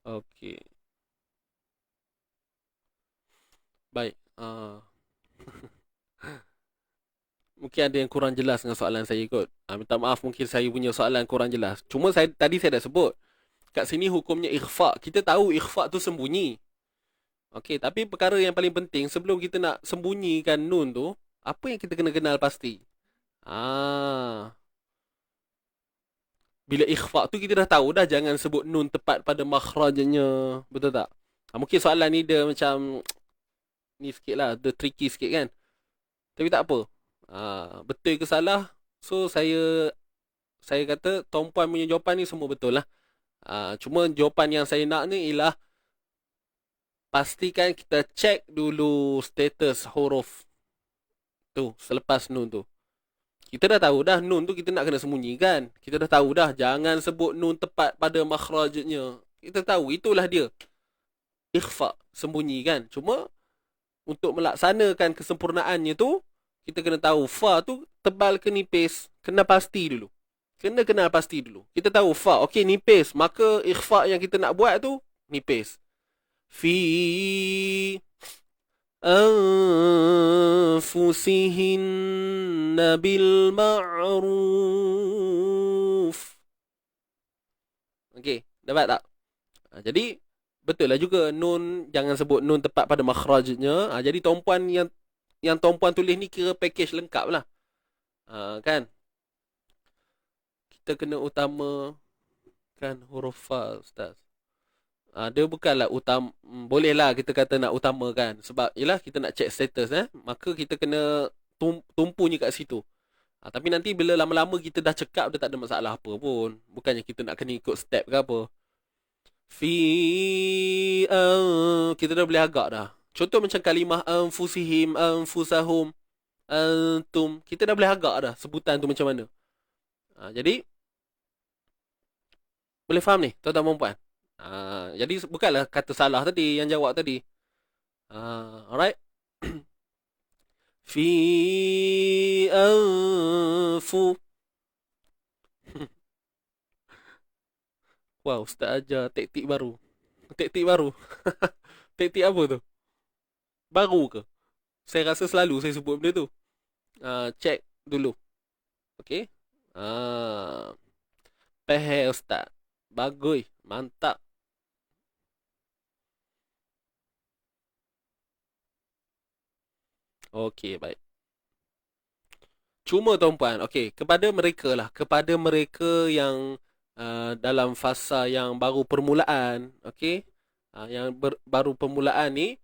Okey. Baik. Mungkin ada yang kurang jelas dengan soalan saya kot. Minta maaf mungkin saya punya soalan kurang jelas. Cuma tadi saya dah sebut. Kat sini hukumnya ikhfa. Kita tahu ikhfa tu sembunyi. Okey, tapi perkara yang paling penting sebelum kita nak sembunyikan nun tu, apa yang kita kena kenal pasti? Bila ikhfa tu kita dah tahu dah jangan sebut nun tepat pada makhrajnya. Betul tak? Mungkin soalan ni dia macam ni sikit lah. Dia tricky sikit kan? Tapi tak apa. Betul ke salah? So saya kata Tuan-puan punya jawapan ni semua betul lah. Cuma jawapan yang saya nak ni ialah pastikan kita cek dulu status huruf tu selepas nun tu. Kita dah tahu dah nun tu kita nak kena sembunyikan. Kita dah tahu dah jangan sebut nun tepat pada makhrajnya. Kita tahu itulah dia. Ikhfa, sembunyikan. Cuma untuk melaksanakan kesempurnaannya tu kita kena tahu fa tu tebal ke nipis. Kena pasti dulu. Kena kenal pasti dulu. Kita tahu fa, okey nipis. Maka ikhfa yang kita nak buat tu nipis. Fi anfusihinna bil ma'ruf. Okey, dapat tak? Jadi betul lah juga nun jangan sebut nun tepat pada makhrajnya. Jadi tuan-puan yang tuan-puan tulis ni kira package lengkap lah. Kan? Kita kena utamakan huruf fa, Ustaz. Dia bukanlah bolehlah kita kata nak utamakan. Sebab yelah kita nak check status. Maka kita kena tumpunya kat situ. Tapi nanti bila lama-lama kita dah cekap, dia tak ada masalah apa pun. Bukannya kita nak kena ikut step ke apa. Kita dah boleh agak dah. Contoh macam kalimah anfusihim, anfusahum, antum. Kita dah boleh agak dah sebutan tu macam mana. Jadi boleh faham ni tuan-tuan dan puan? Jadi bukanlah kata salah tadi yang jawab tadi. Alright. Fi anfu. Wow, ustaz ajar taktik baru. Taktik baru. Taktik apa tu? Baru ke? Saya rasa selalu saya sebut benda tu. Check dulu. Okey. Pehel ustaz. Bagus, mantap. Okey, baik. Cuma tuan-puan, okey, kepada mereka yang dalam fasa yang baru permulaan, okey, yang baru permulaan ni,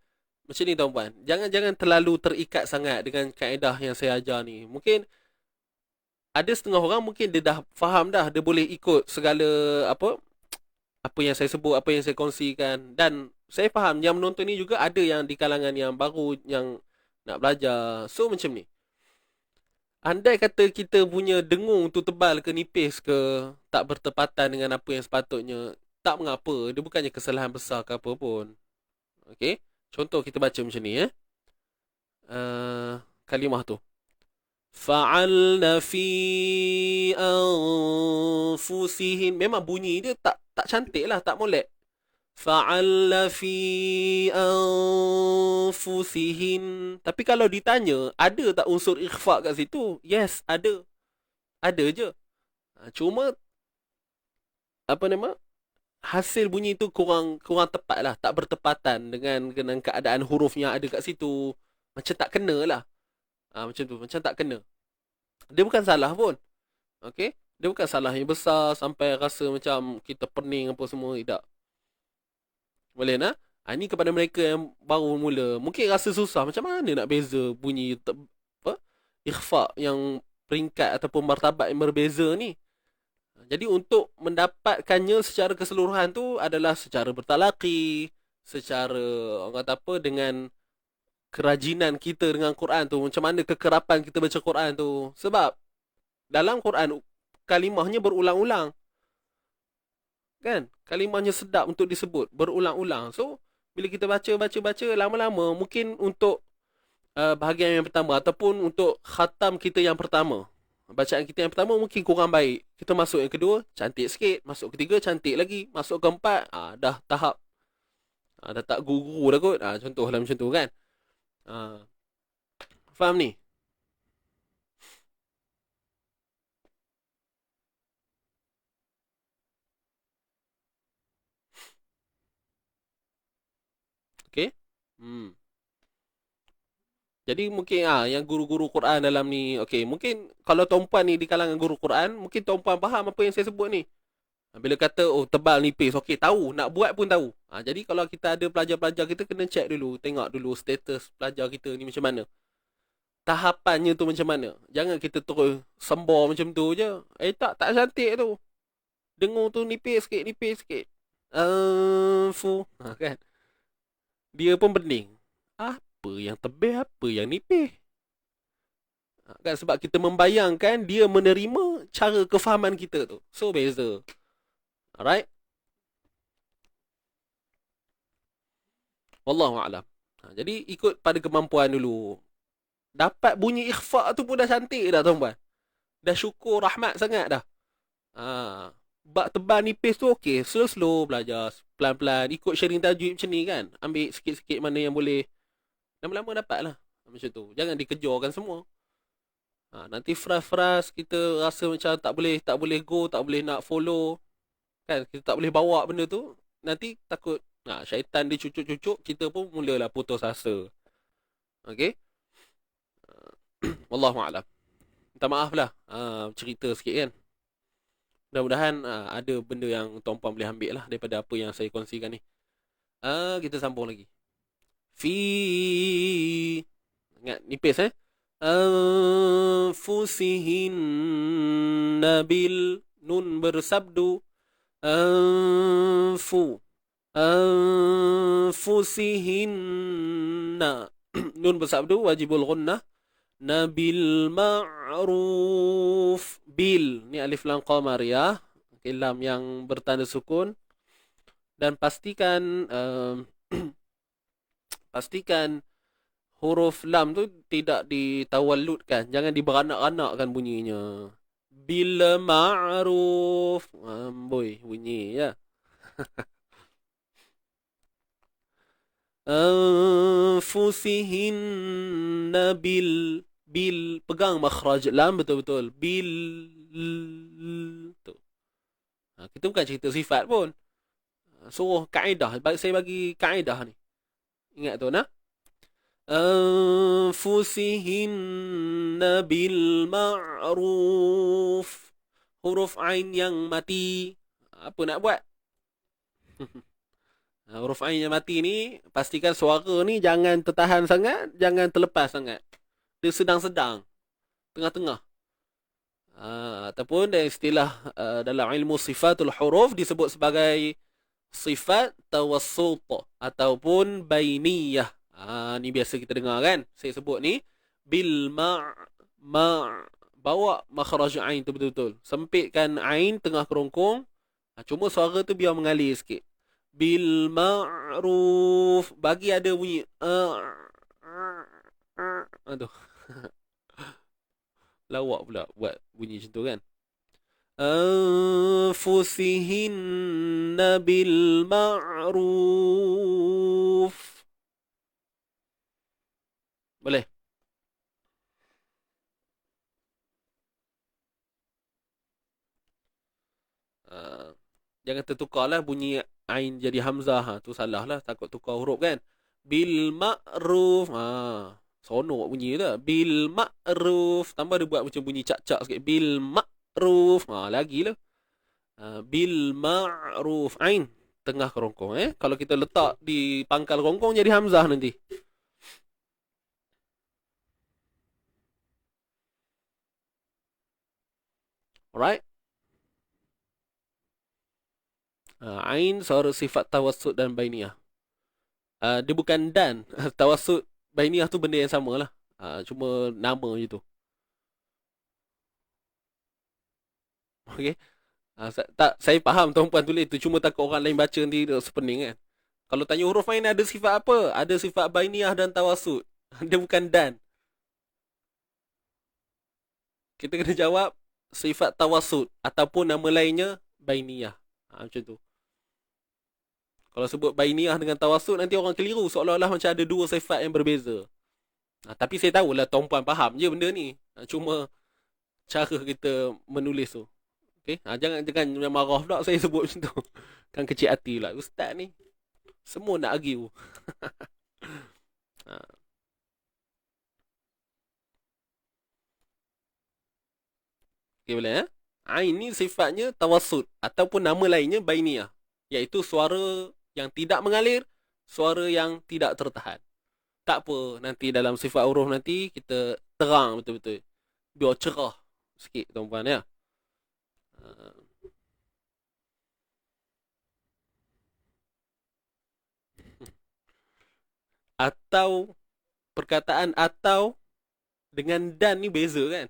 macam ni tuan-puan, jangan terlalu terikat sangat dengan kaedah yang saya ajar ni. Mungkin ada setengah orang mungkin dia dah faham dah, dia boleh ikut segala apa yang saya sebut, apa yang saya kongsikan, dan saya faham yang menonton ni juga ada yang di kalangan yang baru yang nak belajar. So macam ni. Andai kata kita punya dengung tu tebal ke nipis ke, tak bertepatan dengan apa yang sepatutnya, tak mengapa. Dia bukannya kesalahan besar ke apa pun. Okey. Contoh kita baca macam ni kalimah tu. Fa'alna fi anfusihim. Memang bunyi dia tak cantik lah, tak molek. Fa'alna fi anfusihim. Tapi kalau ditanya, ada tak unsur ikhfa kat situ? Yes, ada. Ada je. Cuma hasil bunyi tu kurang tepat lah, tak bertepatan dengan keadaan huruf yang ada kat situ. Macam tak kena lah. Macam tu, macam tak kena. Dia bukan salah pun. Okey? Dia bukan salah yang besar sampai rasa macam kita pening apa semua, tidak. Boleh nak? Ini kepada mereka yang baru mula. Mungkin rasa susah. Macam mana nak beza bunyi ikhfa yang peringkat ataupun martabat yang berbeza ni. Jadi untuk mendapatkannya secara keseluruhan tu adalah secara bertalaki, secara orang kata apa, dengan kerajinan kita dengan Quran tu. Macam mana kekerapan kita baca Quran tu. Sebab dalam Quran kalimahnya berulang-ulang. Kan? Kalimahnya sedap untuk disebut, berulang-ulang. So, bila kita baca, lama-lama, mungkin untuk bahagian yang pertama, ataupun untuk khatam kita yang pertama, bacaan kita yang pertama mungkin kurang baik. Kita masuk yang kedua, cantik sikit. Masuk ketiga, cantik lagi. Masuk keempat, dah tahap. Dah tak guru dah kot. Contohlah macam tu kan. Faham ni? Okay. Jadi mungkin yang guru-guru Quran dalam ni, okay, mungkin kalau tuan-puan ni di kalangan guru Quran, mungkin tuan-puan faham apa yang saya sebut ni. Bila kata tebal nipis, okay, tahu, nak buat pun tahu. Jadi kalau kita ada pelajar-pelajar, kita kena check dulu, tengok dulu status pelajar kita ni macam mana. Tahapannya tu macam mana. Jangan kita terus sembor macam tu je. Tak cantik tu. Dengung tu nipis sikit. Kan. Dia pun bening. Apa yang tebal, apa yang nipis. Kan sebab kita membayangkan dia menerima cara kefahaman kita tu. So beza. Alright. Wallahu a'lam. Jadi ikut pada kemampuan dulu. Dapat bunyi ikhfa tu pun dah cantik dah tuan-tuan. Dah syukur rahmat sangat dah. Bak tebal nipis tu okey, slow-slow belajar, pelan-pelan, ikut sharing tajwid macam ni kan. Ambil sikit-sikit mana yang boleh. Lama-lama dapat lah. Macam tu. Jangan dikejarkan semua. Nanti fras-fras kita rasa macam tak boleh go, tak boleh nak follow. Kan, kita tak boleh bawa benda tu. Nanti takut syaitan dia cucuk-cucuk, kita pun mulalah putus asa. Okey? Wallahu'alam. Minta maaf lah. Cerita sikit kan. Mudah-mudahan ada benda yang tuan-puan boleh ambil lah daripada apa yang saya kongsikan ni. Kita sambung lagi. Fi. Ingat nipis Anfusihinna bil nun bersabdu anfu anfusihinna nun bersabdu wajibul gunnah nabil ma'ruf bil ni alif lam qamar ya, lam yang bertanda sukun, dan pastikan pastikan huruf lam tu tidak ditawalludkan, jangan diberanak-anakkan bunyinya. Bil ma'ruf amboi bunyi ya. Anfusihinna bil pegang makhraj lam betul-betul bil tu. Kita bukan cerita sifat pun, suruh kaedah, saya bagi kaedah ni, ingat tu nah. Anfusihinna bil ma'ruf, huruf ain yang mati, apa nak buat? Huruf ain yang mati ni pastikan suara ni jangan tertahan sangat, jangan terlepas sangat, dia sedang-sedang, tengah-tengah. Ataupun dari istilah dalam ilmu sifatul huruf disebut sebagai sifat tawassut ataupun bainiyah. Ni biasa kita dengar kan, saya sebut ni bil bawa makhraj ain tu betul-betul, sempitkan ain tengah kerongkong, cuma suara tu biar mengalir sikit. Bil ma'ruf, bagi ada bunyi aduh lawak pula buat bunyi macam tu kan. Anfusihinna bil ma'ruf, boleh? Jangan tertukarlah bunyi ain jadi hamzah, tu salah lah, takut tukar huruf kan. Bil ma'ruf, sonok bunyi tu. Bil ma'ruf, tambah dia buat macam bunyi cak-cak sikit. Bil ma'ruf, lagi lah. Bil ma'ruf, ain tengah kerongkong. Kalau kita letak di pangkal kerongkong jadi hamzah nanti. Alright. Ain suara sifat tawassut dan bainiyah. Dia bukan dan. Tawassut bainiyah tu benda yang sama lah. Cuma nama je tu. Okay. Tak, saya faham tuan-puan tulis tu, cuma takut orang lain baca nanti sepening kan. Kalau tanya huruf ain ada sifat apa? Ada sifat bainiyah dan tawassut. Dia bukan dan. Kita kena jawab sifat tawassut ataupun nama lainnya bainiyah. Macam tu. Kalau sebut bainiyah dengan tawassut nanti orang keliru, seolah-olah macam ada dua sifat yang berbeza. Tapi saya tahulah tuan-puan faham je benda ni. Cuma cara kita menulis tu. Okay? Jangan marah pula saya sebut macam tu. Kan kecil hati lah ustaz ni. Semua nak argue. Okay, boleh Ain ni sifatnya tawassut ataupun nama lainnya bainiyah, iaitu suara yang tidak mengalir, suara yang tidak tertahan. Tak apa, nanti dalam sifat huruf nanti kita terang betul-betul. Biar cerah sikit tuan-puan ya. Atau perkataan atau dengan dan ni beza kan.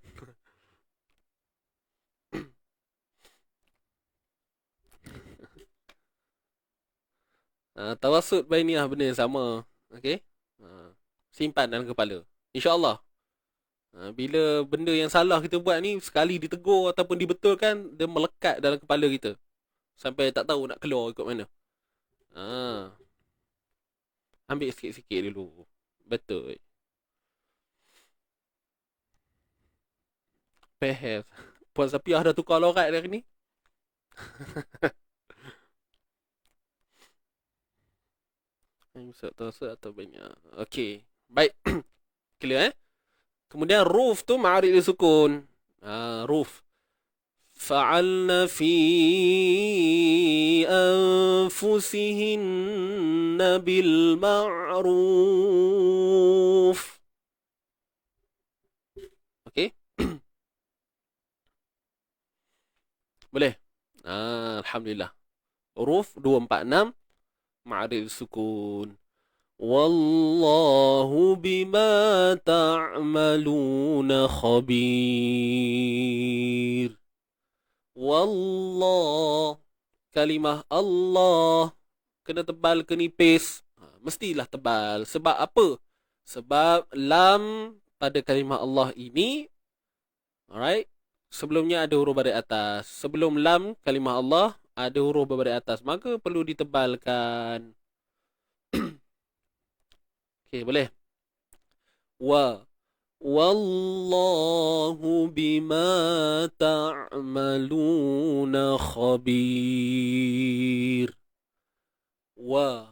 Tawassut bainiyah benda yang sama. Okey. Simpan dalam kepala. InsyaAllah. Bila benda yang salah kita buat ni sekali ditegur ataupun dibetulkan, dia melekat dalam kepala kita sampai tak tahu nak keluar ikut mana. Ambil sikit-sikit dulu. Betul. Perhaps Puan Sapiah dah tukar lorat dari ni. Atau banyak. Okey. Baik. Clear Kemudian ruf tu ma'arif dia sukun. Ruf. Fa'alna fi anfusihinna bil ma'ruf. Boleh? Alhamdulillah. Huruf 246 ma'rif sukun. Wallahu bima ta'maluna khabir. Wallah. Kalimah Allah kena tebal ke nipis? Mestilah tebal. Sebab apa? Sebab lam pada kalimah Allah ini, alright, sebelumnya ada huruf baris atas. Sebelum lam kalimah Allah ada huruf baris atas, maka perlu ditebalkan. Okey, boleh. Wa wallahu bima ta'maluna khabir. Wa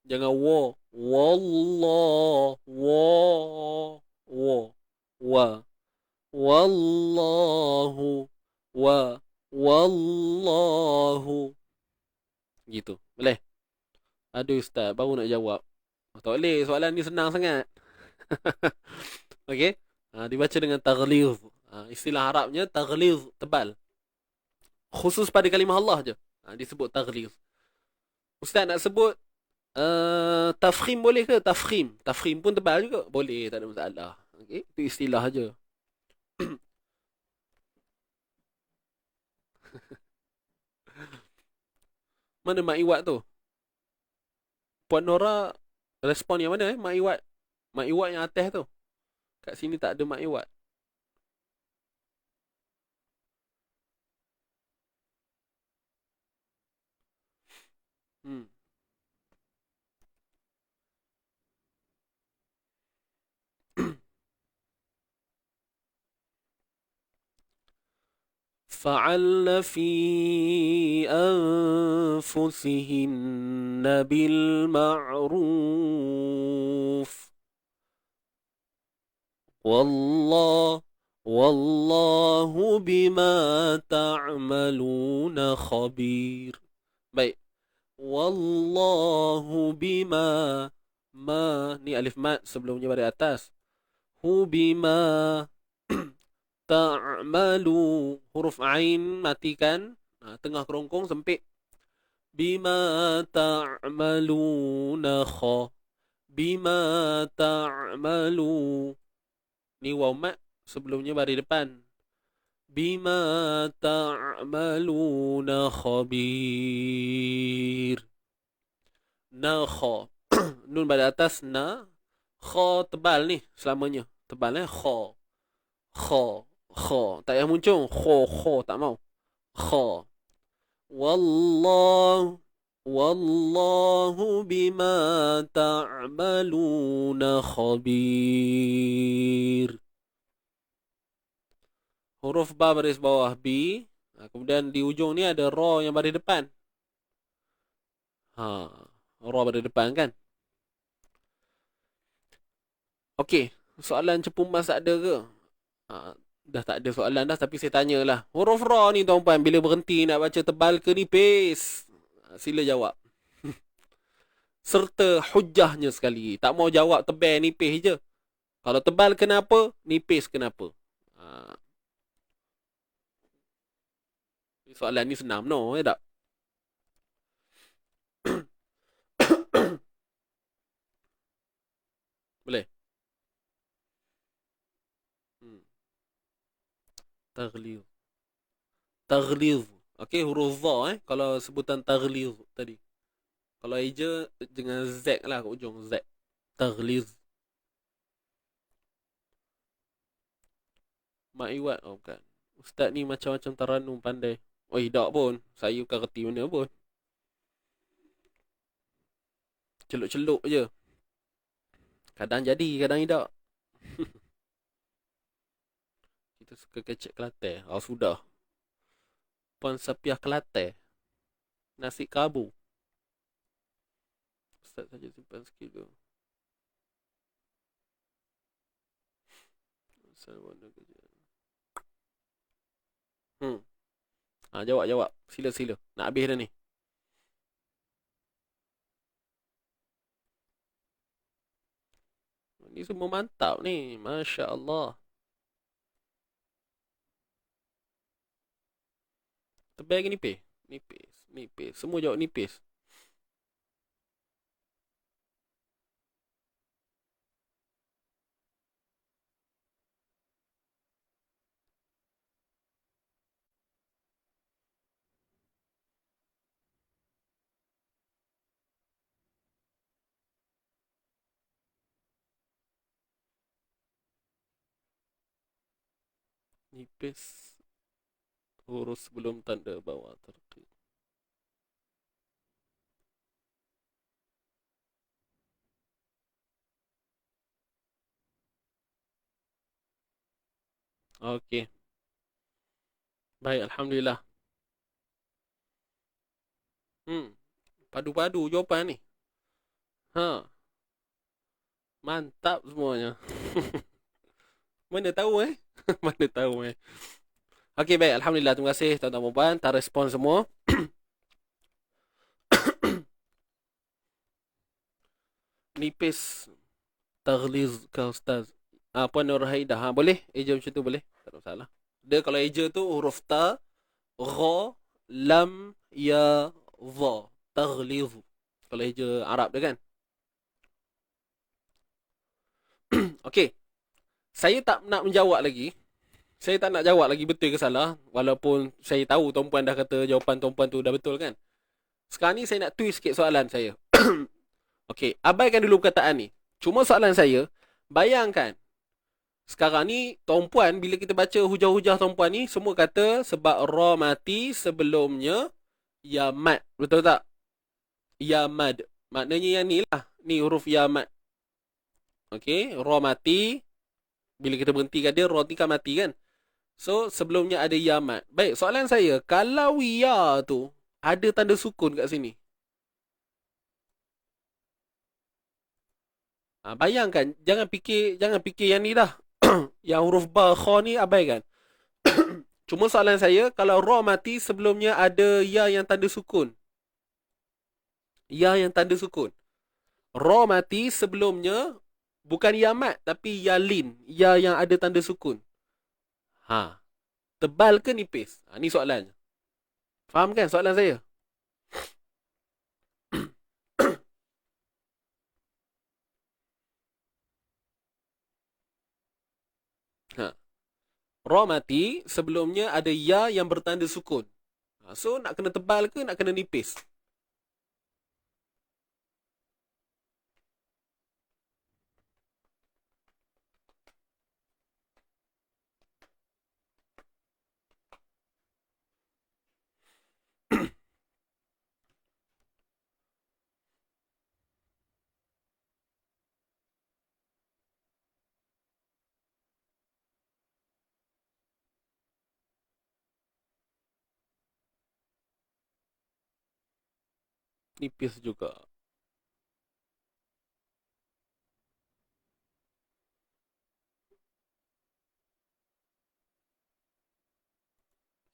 jangan wa. Wallah wa wallahu wallahu gitu. Boleh? Aduh ustaz, baru nak jawab. Tak boleh, soalan ni senang sangat. Okey. Dibaca dengan taghliz. Istilah Arabnya taghliz, tebal. Khusus pada kalimah Allah je. Disebut taghliz. Ustaz nak sebut tafkhim boleh ke? Tafkhim pun tebal juga. Boleh, tak ada masalah. Okey, itu istilah aja. Mana Mak Iwat tu? Puan Nora respon yang mana Mak Iwat? Mak Iwat yang atas tu. Kat sini tak ada Mak Iwat. فعل في أنفسهن بالمعروف والله بما تعملون خبير. Baik. Wallahu bima, ma ni alif mat sebelumnya baris atas. Hu bima ta'malu, huruf ain matikan, tengah kerongkong sempit. Bima ta'maluna kha, bima ta'malu, ni waw mat sebelumnya baris depan. Bima ta'maluna khabir. Na kha. Nun pada atas na. Kha tebal ni selamanya. Tebal kha. Kha. Tak payah muncul. Kha. Tak mau. Kha. Wallahu bima ta'maluna khabir. Huruf ba baris bawah B. Kemudian di ujung ni ada ra yang baris depan. Ra baris depan kan? Okey, soalan cepu mas ada ke? Dah tak ada soalan dah, tapi saya tanyalah. Huruf ra ni tuan-puan, bila berhenti nak baca tebal ke nipis? Sila jawab. Serta hujahnya sekali. Tak mau jawab tebal nipis je. Kalau tebal kenapa? Nipis kenapa? Soalan ni senang no, ya tak? Boleh? Taghliz. Okey, huruf za kalau sebutan taghliz tadi. Kalau eja dengan z lah kat ujung, z. Taghliz. Mak Iwat, bukan. Ustaz ni macam-macam taranum pandai. Tak pun. Saya bukan reti mana pun. Celuk-celuk je. Kadang jadi, kadang tidak. Kita suka kecek Kelantan. Sudah. Puan Sapiah Kelantan. Nasi kabu. Ustaz saja simpan sikit tu. Jawab. Sila. Nak habis dah ni. Ni semua mantap ni. Masya Allah. Tebal ke nipis? Nipis. Nipis. Semua jawab nipis. Nipis. Huruf sebelum tanda bawah terkait. Okey. Baik, Alhamdulillah. Padu-padu jawapan ni. Ha, mantap semuanya. Mana tahu Mana tahu Okey, baik. Alhamdulillah. Terima kasih tuan-tuan dan puan. Tak respon semua. Nipis. Taghliz ke Ustaz. Puan Nur Haidah. Boleh? Eja macam tu boleh? Tak ada masalah. Dia kalau eja tu huruf ta, gha, lam, ya, dha. Taghliz. Kalau eja Arab dia kan. Okey. Saya tak nak menjawab lagi. Saya tak nak jawab lagi betul ke salah. Walaupun saya tahu tuan puan dah kata jawapan tuan puan tu dah betul kan. Sekarang ni saya nak twist sikit soalan saya. Okey, abaikan dulu perkataan ni. Cuma soalan saya, bayangkan sekarang ni tuan puan bila kita baca hujah-hujah tuan puan ni semua kata sebab ra mati sebelumnya ya mad. Betul tak? Ya mad. Maknanya yang ni lah. Ni huruf ya mad. Okey, ra mati. Bila kita berhentikan dia, ra ni kan mati kan? So, sebelumnya ada ya mad. Baik, soalan saya, kalau ya tu ada tanda sukun kat sini. Bayangkan, jangan fikir yang ni dah. Yang huruf ba, kha ni abaikan. Cuma soalan saya, kalau ra mati sebelumnya ada ya yang tanda sukun. Ya yang tanda sukun. Ra mati sebelumnya bukan ya mat tapi ya lin, ya yang ada tanda sukun. Tebal ke nipis? Ni soalan. Faham kan soalan saya? Ra mati sebelumnya ada ya yang bertanda sukun. So nak kena tebal ke nak kena nipis? Nipis juga.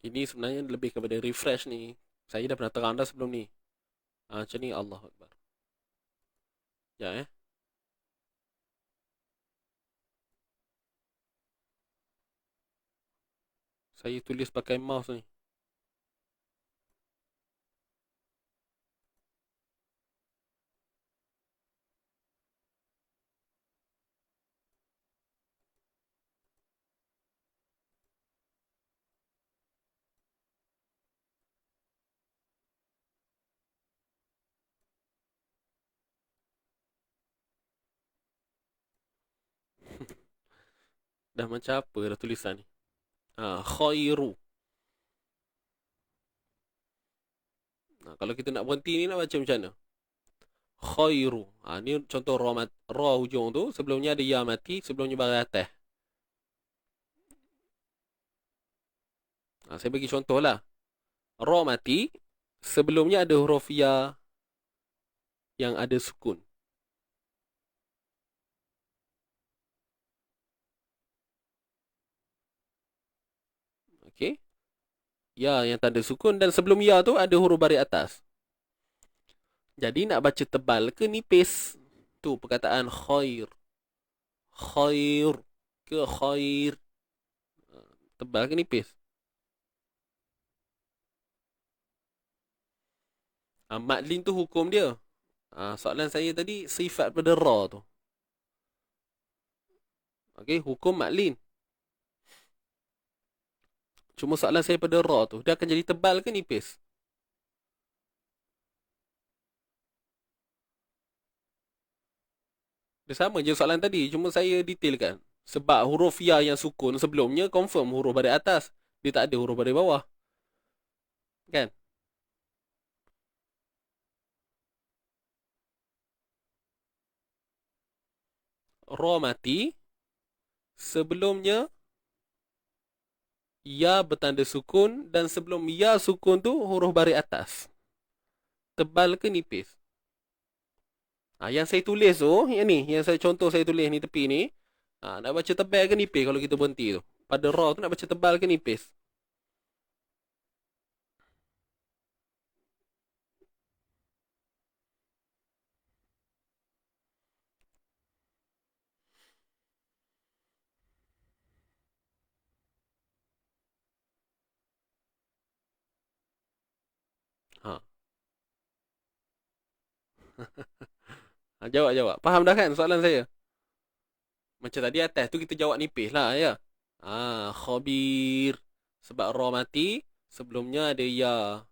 Ini sebenarnya lebih kepada refresh ni. Saya dah pernah terang dah sebelum ni. Macam ni, Allah Akbar. Ya Saya tulis pakai mouse ni. Dah macam apa dah tulisan ni? Khairu. Kalau kita nak berhenti ni nak baca macam mana? Khairu. Ni contoh ra hujung tu. Sebelumnya ada ya mati. Sebelumnya baris atas. Saya bagi contoh lah. Ra mati. Sebelumnya ada huruf ya yang ada sukun. Okey. Ya yang tanda sukun. Dan sebelum ya tu ada huruf baris atas. Jadi nak baca tebal ke nipis? Tu perkataan khair. Khair ke khair? Tebal ke nipis? Maklin tu hukum dia. Soalan saya tadi sifat pada ra tu. Okey, hukum maklin. Cuma soalan saya pada ra tu, dia akan jadi tebal ke nipis? Dia sama je soalan tadi, cuma saya detailkan. Sebab huruf ya yang sukun sebelumnya confirm huruf baris atas. Dia tak ada huruf baris bawah. Kan? Ra mati. Sebelumnya ya bertanda sukun dan sebelum ya sukun tu huruf baris atas. Tebal ke nipis? Yang saya tulis tu, yang ni, yang saya contoh saya tulis ni tepi ni, nak baca tebal ke nipis kalau kita berhenti tu? Pada ra tu nak baca tebal ke nipis? Ha. Jawab. Faham dah kan soalan saya? Macam tadi atas tu kita jawab nipis lah ya. Khabir. Sebab ra mati, sebelumnya ada ya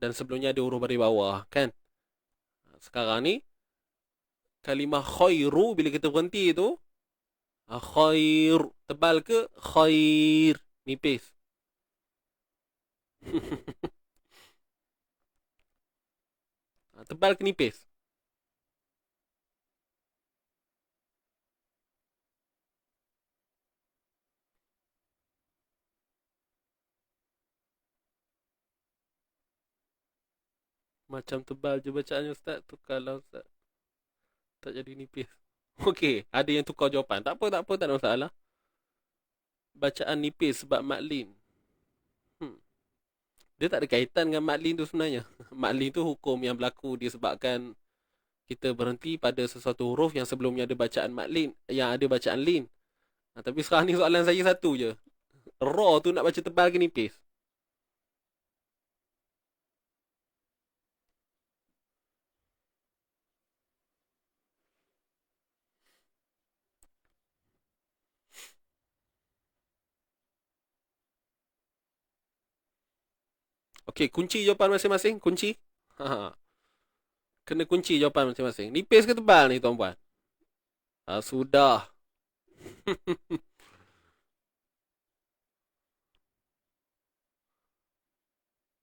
dan sebelumnya ada huruf baris bawah kan. Sekarang ni kalimah khairu bila kita berhenti tu, khair tebal ke khair nipis? Tebal ke nipis? Macam tebal je bacaannya Ustaz. Tukarlah Ustaz. Tak jadi nipis. Okey, ada yang tukar jawapan. Tak apa, tak ada masalah. Bacaan nipis sebab maklin. Dia tak ada kaitan dengan maklin tu sebenarnya. Maklin tu hukum yang berlaku disebabkan kita berhenti pada sesuatu huruf yang sebelumnya ada bacaan maklin, yang ada bacaan lin. Tapi sekarang ni soalan saya satu je. Ra tu nak baca tebal ke nipis? Okey, kunci jawapan masing-masing. Kunci. Kena kunci jawapan masing-masing. Nipis ke tebal ni tuan-puan? Sudah.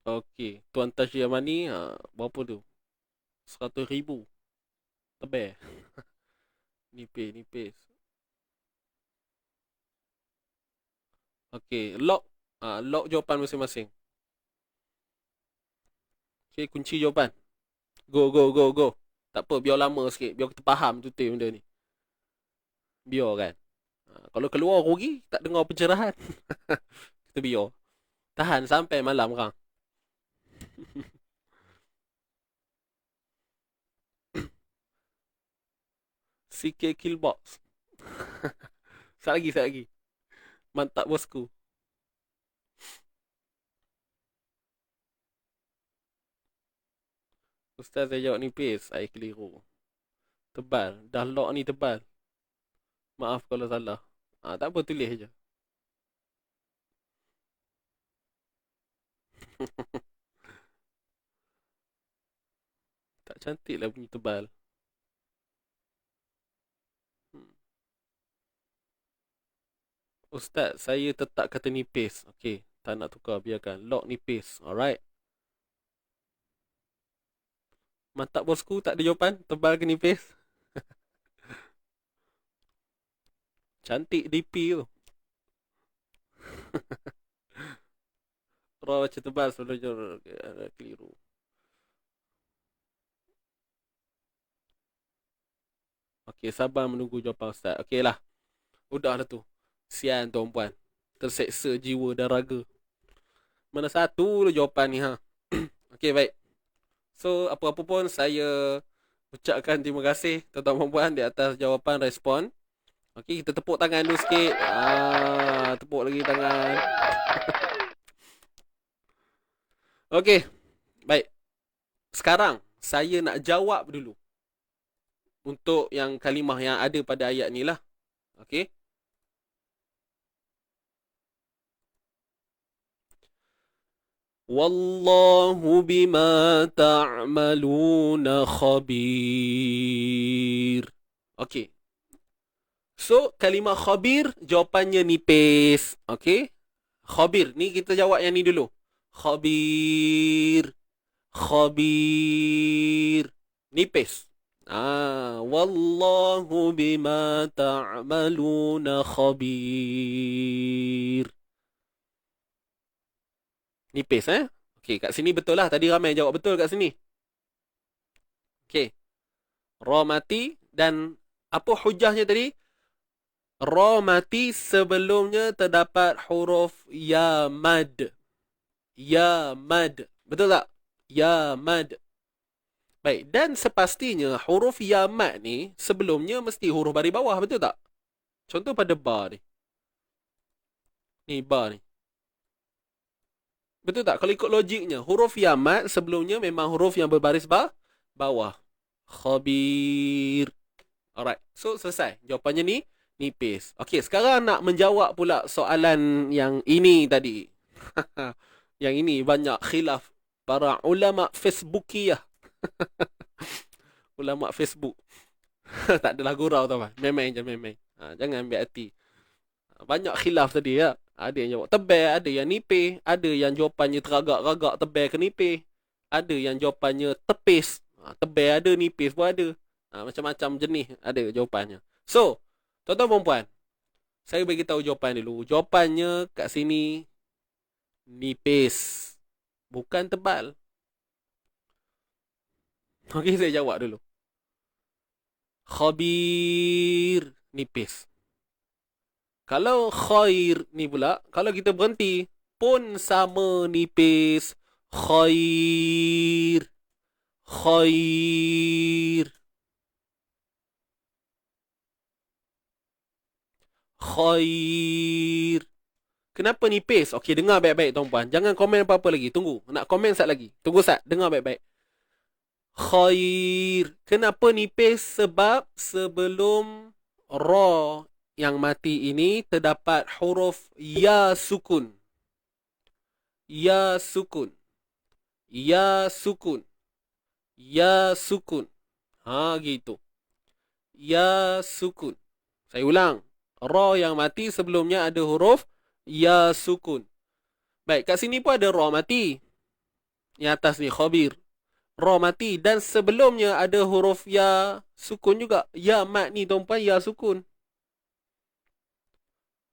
Okey, Tuan Tash Yamani, berapa tu? 100,000. Tebal. Nipis. Okey, lock jawapan masing-masing. Okey, kunci jawapan. Go. Tak apa, biar lama sikit. Biar kita faham tu benda ni. Biar kan. Kalau keluar rugi, tak dengar pencerahan. Kita biar. Tahan sampai malam kan. CK Killbox. Sat lagi. Mantap bosku. Ustaz saya jawab nipis. Saya keliru. Tebal. Dah lock ni tebal. Maaf kalau salah. Tak apa, tulis je. Tak cantik lah bunyi tebal. Ustaz, saya tetap kata nipis. Okey, tak nak tukar, biarkan. Lock nipis. Alright. Mantap bosku, tak ada jawapan. Tebal ke nipis? Cantik DP tu. Ra baca tebal sebelum keliru. Okey, sabar menunggu jawapan Ustaz. Okey lah. Udah lah tu. Sian tuan-puan. Terseksa jiwa dan raga. Mana satu tu jawapan ni ha. Okey, baik. So, apa-apa pun saya ucapkan terima kasih tuan-tuan puan di atas jawapan respon. Okey, kita tepuk tangan dulu sikit. Tepuk lagi tangan. Okey. Baik. Sekarang saya nak jawab dulu untuk yang kalimah yang ada pada ayat ni lah. Okey. Wallahu bima ta'maluna khabir. Okey. So, kalimah khabir jawapannya nipis. Okey. Khabir. Ni kita jawab yang ni dulu. Khabir. Khabir. Nipis. Wallahu bima ta'maluna khabir. Nipis Okey, kat sini betul lah. Tadi ramai jawab betul kat sini. Okey. Ra mati dan apa hujahnya tadi? Ra mati sebelumnya terdapat huruf ya mad. Ya mad. Betul tak? Ya mad. Baik, dan sepastinya huruf ya mad ni sebelumnya mesti huruf baris bawah, betul tak? Contoh pada ba ni. Ni ba ni. Betul tak? Kalau ikut logiknya, huruf ya mad sebelumnya memang huruf yang berbaris bawah. Khabir. Alright. So, selesai. Jawapannya ni nipis. Okey, sekarang nak menjawab pula soalan yang ini tadi. Yang ini banyak khilaf para ulama Facebookiyah. Ulama Facebook. Tak adalah gurau tau. Memang je, memang. Jangan ambil hati. Banyak khilaf tadi ya. Ada yang jawab tebal, ada yang nipis, ada yang jawapannya teragak-ragak tebal ke nipis, ada yang jawapannya tepis, tebal ada, nipis pun ada. Macam-macam jenis ada jawapannya. So, tuan-tuan dan puan, saya bagi tahu jawapan dulu. Jawapannya kat sini nipis, bukan tebal. Okey, saya jawab dulu. Khabir, nipis. Kalau khair ni pula, kalau kita berhenti pun sama nipis. Khair. Khair. Khair. Kenapa nipis? Okey, dengar baik-baik tuan-puan. Jangan komen apa-apa lagi. Tunggu. Nak komen sat lagi. Tunggu sat. Dengar baik-baik. Khair. Kenapa nipis? Sebab sebelum ra yang mati ini terdapat huruf ya sukun. Ya sukun. Ya sukun. Ya sukun. Gitu. Ya sukun. Saya ulang. Ra yang mati sebelumnya ada huruf ya sukun. Baik, kat sini pun ada ra mati. Yang atas ni khabir. Ra mati dan sebelumnya ada huruf ya sukun juga. Ya mat ni tuan-puan ya sukun.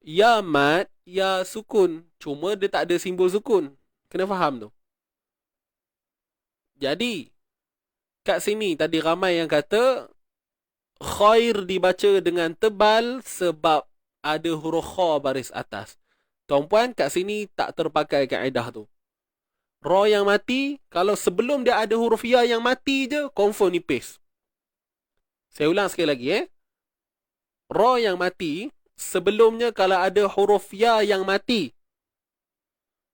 Ya mat, ya sukun. Cuma dia tak ada simbol sukun. Kena faham tu. Jadi, kat sini tadi ramai yang kata khair dibaca dengan tebal sebab ada huruf kha baris atas. Tuan-puan, kat sini tak terpakai kaedah tu. Ra yang mati, kalau sebelum dia ada huruf ya yang mati je, confirm nipis. Saya ulang sekali lagi Ra yang mati, sebelumnya kalau ada huruf ya yang mati.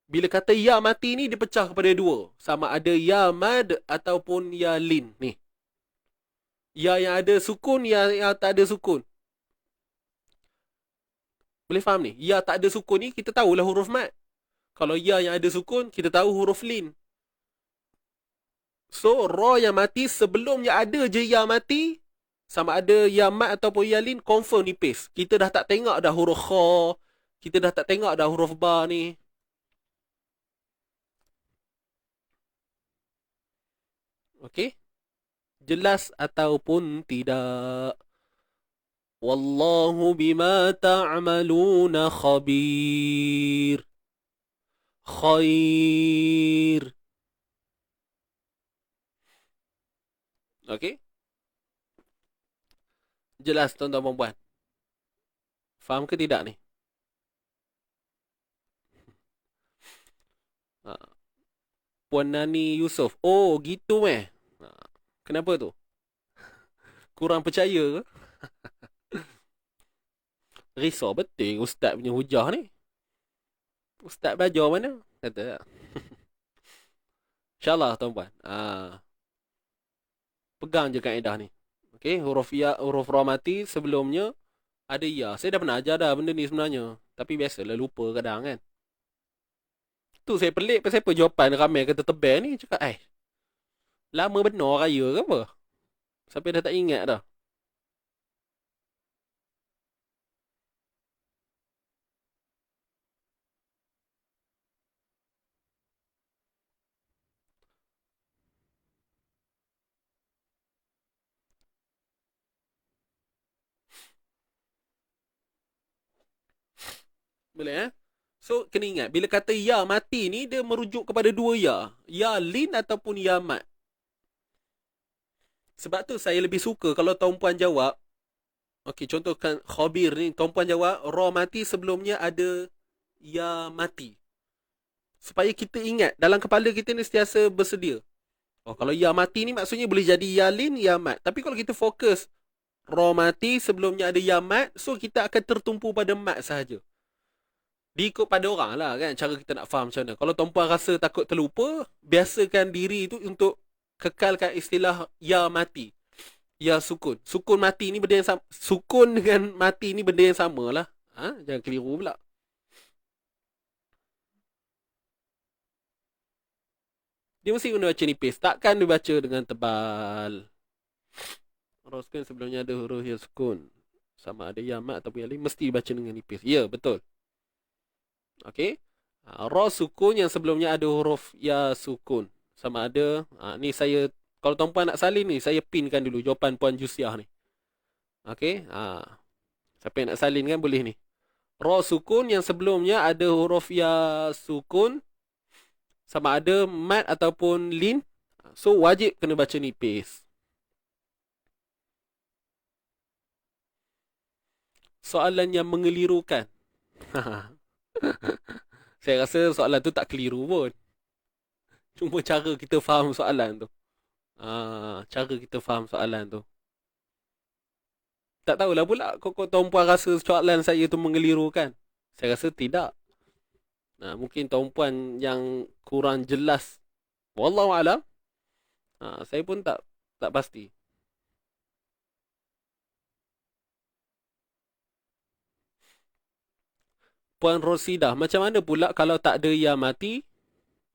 Bila kata ya mati ni dipecah kepada dua. Sama ada ya mad ataupun ya lin ni. Ya yang ada sukun, ya yang tak ada sukun. Boleh faham ni? Ya tak ada sukun ni kita tahulah huruf mad. Kalau ya yang ada sukun, kita tahu huruf lin. So, ra yang mati sebelumnya ada je ya mati. Sama ada ya mat ataupun ya lin, confirm nipis. Kita dah tak tengok dah huruf kha. Kita dah tak tengok dah huruf ba ni. Okey? Jelas ataupun tidak? Wallahu bima ta'maluna khabir. Khair. Okey? Jelas tuan-tuan dan puan? Faham ke tidak ni? Puan Nani Yusof. Oh, gitu Kenapa tu? Kurang percaya ke? Risau betul ustaz punya hujah ni. Ustaz belajar mana? Kata. InsyaAllah tuan-puan. Pegang je kaedah ni. Okey, huruf ya, huruf ra mati sebelumnya ada ya. Saya dah pernah ajar dah benda ni sebenarnya. Tapi biasalah lupa kadang kan. Tu saya pelik pasal apa jawapan ramai kata tebal ni. Cakap, lama benar raya ke apa? Sampai dah tak ingat dah. Boleh. So, kena ingat. Bila kata ya mati ni, dia merujuk kepada dua ya. Ya lin ataupun ya mat. Sebab tu saya lebih suka kalau tuan puan jawab. Okey, contohkan khabir ni. Tuan puan jawab, ra mati sebelumnya ada ya mati. Supaya kita ingat. Dalam kepala kita ni sentiasa bersedia. Oh, kalau ya mati ni maksudnya boleh jadi ya lin, ya mat. Tapi kalau kita fokus ra mati sebelumnya ada ya mat, so kita akan tertumpu pada mat sahaja. Diikut pada orang lah kan, cara kita nak faham macam mana. Kalau tuan-puan rasa takut terlupa, biasakan diri tu untuk kekalkan istilah ya mati. Ya sukun. Sukun mati ni benda yang sama. Sukun dengan mati ni benda yang sama lah. Jangan keliru pula. Dia mesti guna baca nipis. Takkan dia baca dengan tebal. Roskan sebelumnya ada huruf ya sukun. Sama ada ya mat ataupun ya lin, mesti baca dengan nipis. Ya, betul. Okey. Ra sukun yang sebelumnya ada huruf ya sukun. Sama ada, ni saya, kalau tuan-puan nak salin ni, saya pinkan dulu jawapan Puan Jusiah ni. Okey. Siapa yang nak salin kan boleh ni. Ra sukun yang sebelumnya ada huruf ya sukun. Sama ada mat ataupun lin. So, wajib kena baca nipis. Soalan yang mengelirukan. Saya rasa soalan tu tak keliru pun. Cuma cara kita faham soalan tu. Cara kita faham soalan tu. Tak tahulah pula kok tuan-puan rasa soalan saya tu mengelirukan. Saya rasa tidak. Mungkin tuan-puan yang kurang jelas. Wallahualam. Saya pun tak pasti. Puan Rosidah, macam mana pula kalau tak ada ya mati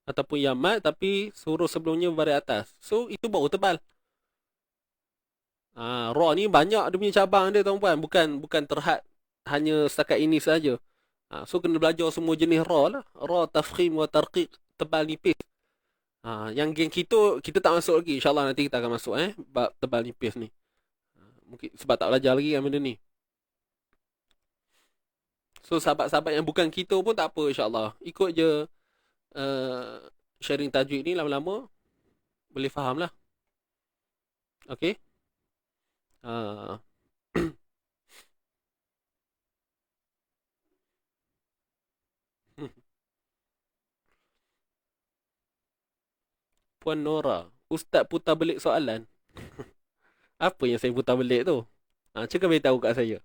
ataupun ya mat tapi huruf sebelumnya baris atas? So, itu baru tebal. Ra ni banyak dia punya cabang dia tuan-puan. Bukan terhad hanya setakat ini saja. So, kena belajar semua jenis ra lah. Ra, tafkhim wa tarqiq, tebal nipis. Yang geng kita tak masuk lagi. InsyaAllah nanti kita akan masuk bab tebal nipis ni. Mungkin sebab tak belajar lagi kan benda ni. So, sahabat-sahabat yang bukan kita pun tak apa insyaAllah. Ikut je sharing tajwid ni lama-lama boleh faham lah. Okay. Puan Nora, Ustaz putar belik soalan. Apa yang saya putar belik tu? Cuba beritahu kat saya.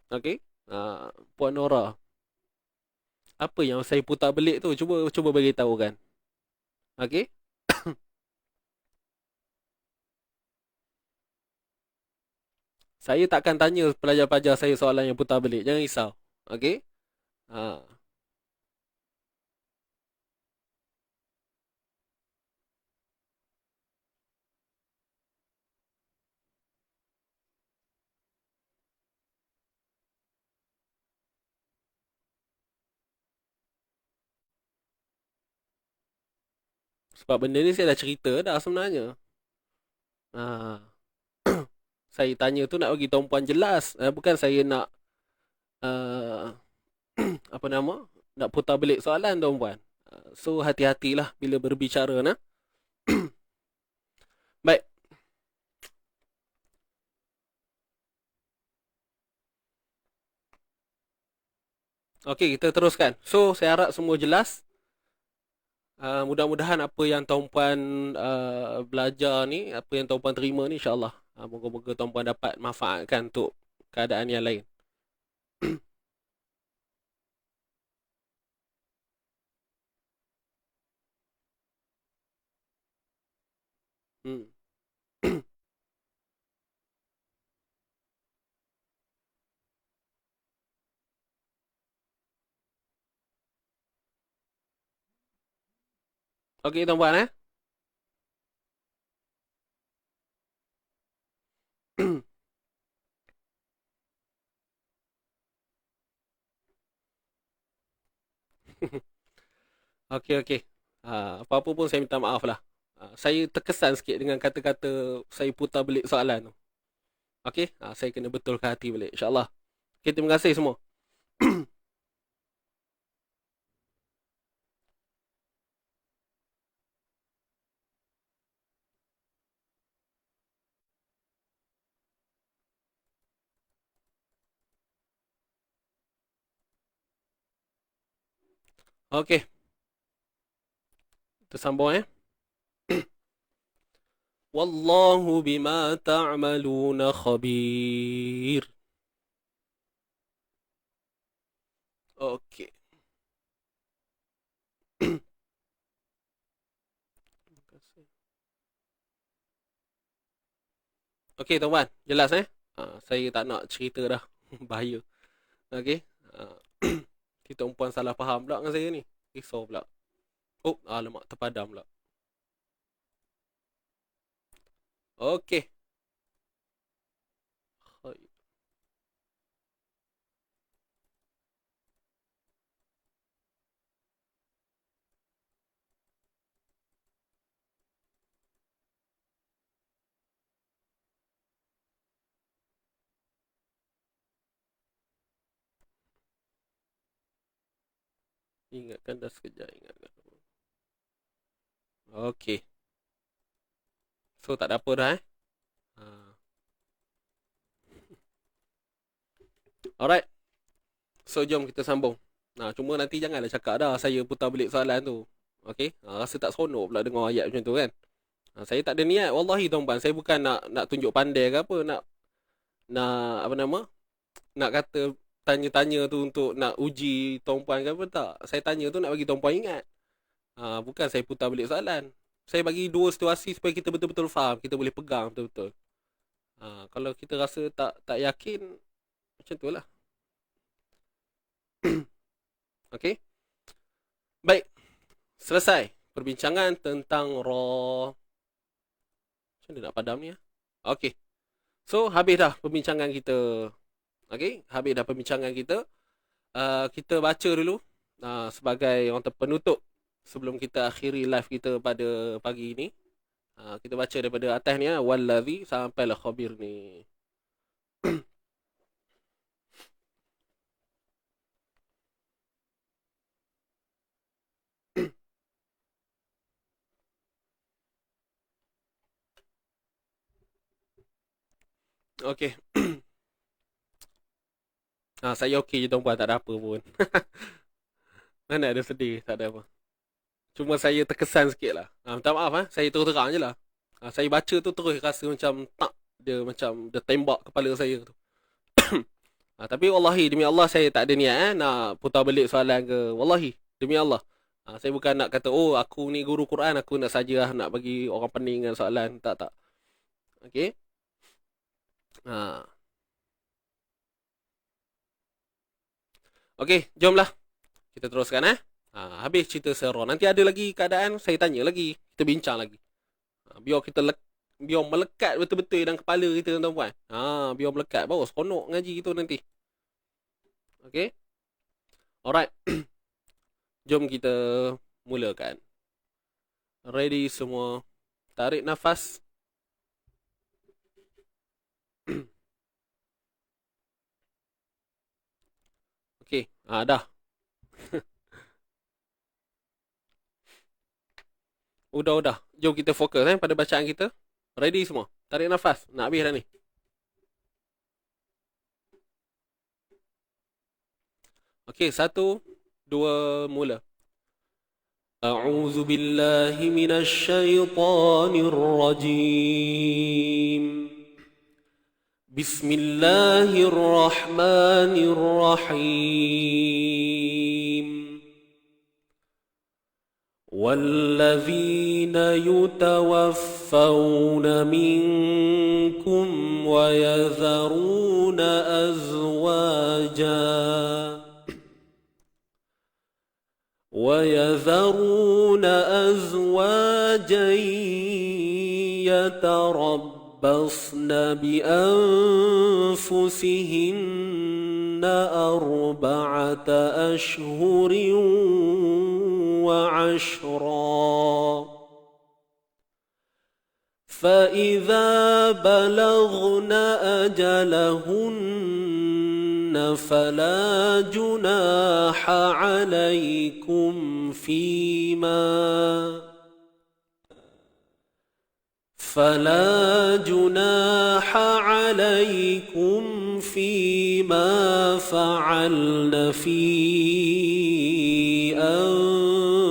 Okay. Puan Nora, apa yang saya putar belik tu? Cuba beritahu kan. Okay. Saya takkan tanya pelajar-pelajar saya soalan yang putar belik. Jangan risau. Okay. Sebab benda ni saya dah cerita dah sebenarnya. Saya tanya tu nak bagi tuan-puan jelas. Bukan saya nak apa nama? Nak putar belik soalan tuan-puan. So hati-hatilah bila berbicara nah. Baik. Okey, kita teruskan. So saya harap semua jelas. Mudah-mudahan apa yang tuan-puan belajar ni, apa yang tuan-puan terima ni insya-Allah, moga-moga tuan-puan dapat manfaatkan untuk keadaan yang lain. Hmm. Okey tuan-puan Okey okey. Apa-apa pun saya minta maaf lah. Saya terkesan sikit dengan kata-kata saya putar balik soalan tu. Okey, saya kena betulkan hati balik insya-Allah. Okey, terima kasih semua. Okey, kita sambung Wallahu bima ta'maluna khabir. Okey. Okey tuan-tuan, jelas saya tak nak cerita dah. Bahaya. Okey. Kita perempuan salah faham pula dengan saya ni. Risau pula. Oh, alamak terpadam pula. Okey. Ingatkan dah sekejap, ingatkan. Okey. So tak ada apa dah Ha. Alright. So jom kita sambung. Cuma nanti janganlah cakap dah saya putar balik soalan tu. Okey. Rasa tak seronok pula dengar ayat macam tu kan. Saya tak ada niat wallahi tuan-puan. Saya bukan nak tunjuk pandai ke apa, nak apa nama? Nak kata tanya-tanya tu untuk nak uji tuan-puan ke apa tak. Saya tanya tu nak bagi tuan-puan ingat. Bukan saya putar balik soalan. Saya bagi dua situasi supaya kita betul-betul faham, kita boleh pegang betul-betul. Kalau kita rasa tak yakin, macam tu lah. Okey. Baik. Selesai perbincangan tentang roh. Macam mana nak padam ni Okey. So habis dah perbincangan kita. Okey, habis dah perbincangan kita. Kita baca dulu sebagai orang penutup sebelum kita akhiri live kita pada pagi ini. Kita baca daripada atas ni wallazi sampai lah khabir ni. Okey. Saya okey je tuan-puan, tak ada apa pun. Mana ada sedih, tak ada apa. Cuma saya terkesan sikit lah. Minta maaf saya terus terang je lah. Saya baca tu terus rasa macam tak, dia macam dia tembak kepala saya tu. Tapi wallahi demi Allah saya tak ada niat nak putar balik soalan ke. Wallahi demi Allah. Saya bukan nak kata oh aku ni guru Quran, aku nak saja nak bagi orang pening dengan soalan. Tak. Okey. Okey, jomlah. Kita teruskan habis cerita Sero. Nanti ada lagi keadaan saya tanya lagi, kita bincang lagi. Biar kita biar melekat betul-betul dalam kepala kita tuan-tuan. Biar melekat baru seronok ngaji tu nanti. Okey. Alright. Jom kita mulakan. Ready semua? Tarik nafas. Okey, dah. Udah. Jom kita fokus pada bacaan kita. Ready semua? Tarik nafas. Nak habis dah ni. Okey, 1, 2, mula. A'udzu billahi minasy syaithanir rajim. Bismillahirrahmanirrahim. والذين يتوفون منكم ويذرون أزواجا يتربصن بأنفسهن أربعة أشهر وعشرا فإذا بلغن أجلهن فلا جناح عليكم فيما فعلن في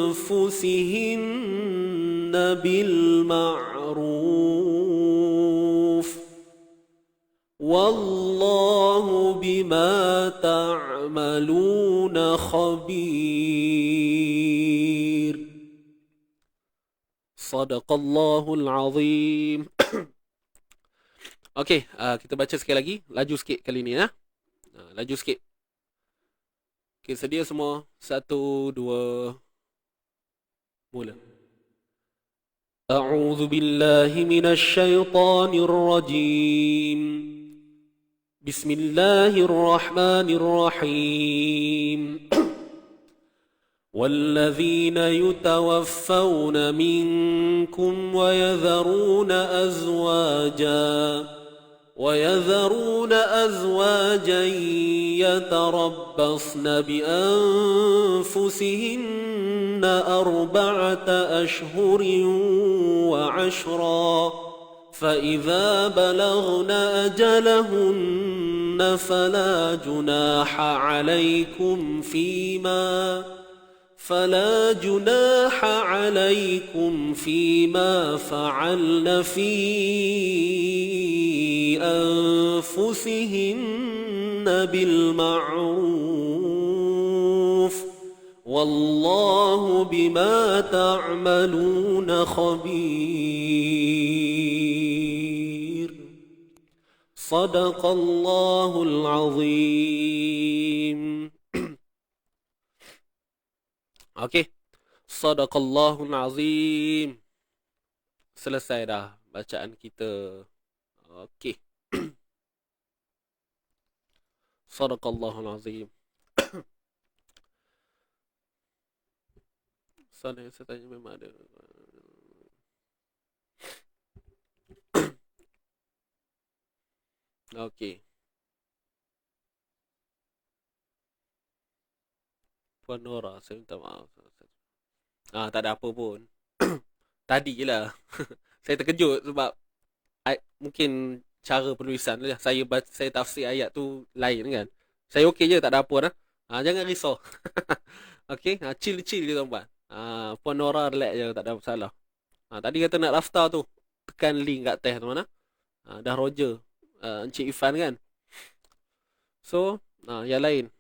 أنفسهن بالمعروف والله بما تعملون خبير. Sadaqallahul azim. Okey, kita baca sekali lagi. Laju sikit kali ni ya. Laju sikit. Okey, sedia semua? 1, 2, mula. A'udzu billahi minasy syaithanir rajim. Bismillahirrahmanirrahim. والذين يتوفون منكم ويذرون أزواجا يتربصن بأنفسهن أربعة أشهر وعشرا فإذا بلغن أجلهن فلا جناح عليكم فيما فعلن في أنفسهن بالمعروف والله بما تعملون خبير. صدق الله العظيم. Okey. Sadaqallahul azim. Selesai dah bacaan kita. Okey. Sadaqallahul azim. Soalan yang saya tanya memang ada. Okey. Puan Nora, saya minta maaf. Tak ada apa pun. Tadi je lah. Saya terkejut sebab mungkin cara penulisan lah. Saya tafsir ayat tu lain kan. Saya okey je, tak ada apa dah. Jangan risau. Okey, chill je tuan-puan. Puan Nora relax je, tak ada masalah. Tadi kata nak daftar tu, tekan link kat teh tu mana. Dah Roger. Encik Ifan kan. So, yang lain.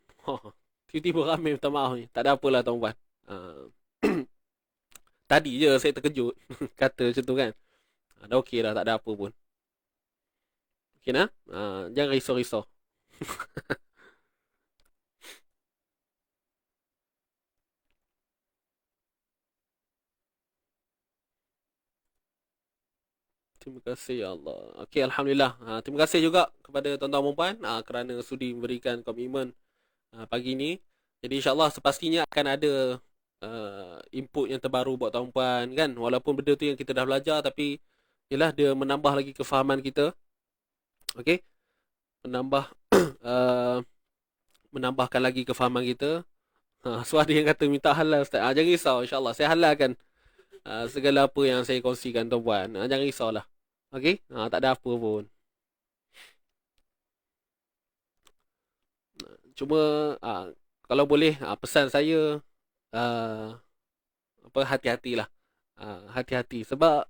Tiba-tiba ramai minta maaf ni. Tak ada apalah tuan-puan. Tadi je saya terkejut. Kata macam tu kan. Dah okey dah, tak ada apa pun. Okey nah? Jangan risau-risau. Terima kasih ya Allah. Okey, Alhamdulillah. Terima kasih juga kepada tuan-tuan dan puan kerana sudi memberikan komitmen pagi ni. Jadi insyaAllah sepastinya akan ada input yang terbaru buat tuan puan kan. Walaupun benda tu yang kita dah belajar, tapi ialah dia menambah lagi kefahaman kita. Okey. Menambahkan lagi kefahaman kita. So ada yang kata minta halal Ustaz. Jangan risau, insyaAllah saya halalkan segala apa yang saya kongsikan tuan puan. Jangan risaulah. Okey. Tak ada apa pun. Cuma kalau boleh pesan saya hati-hatilah. Hati-hati sebab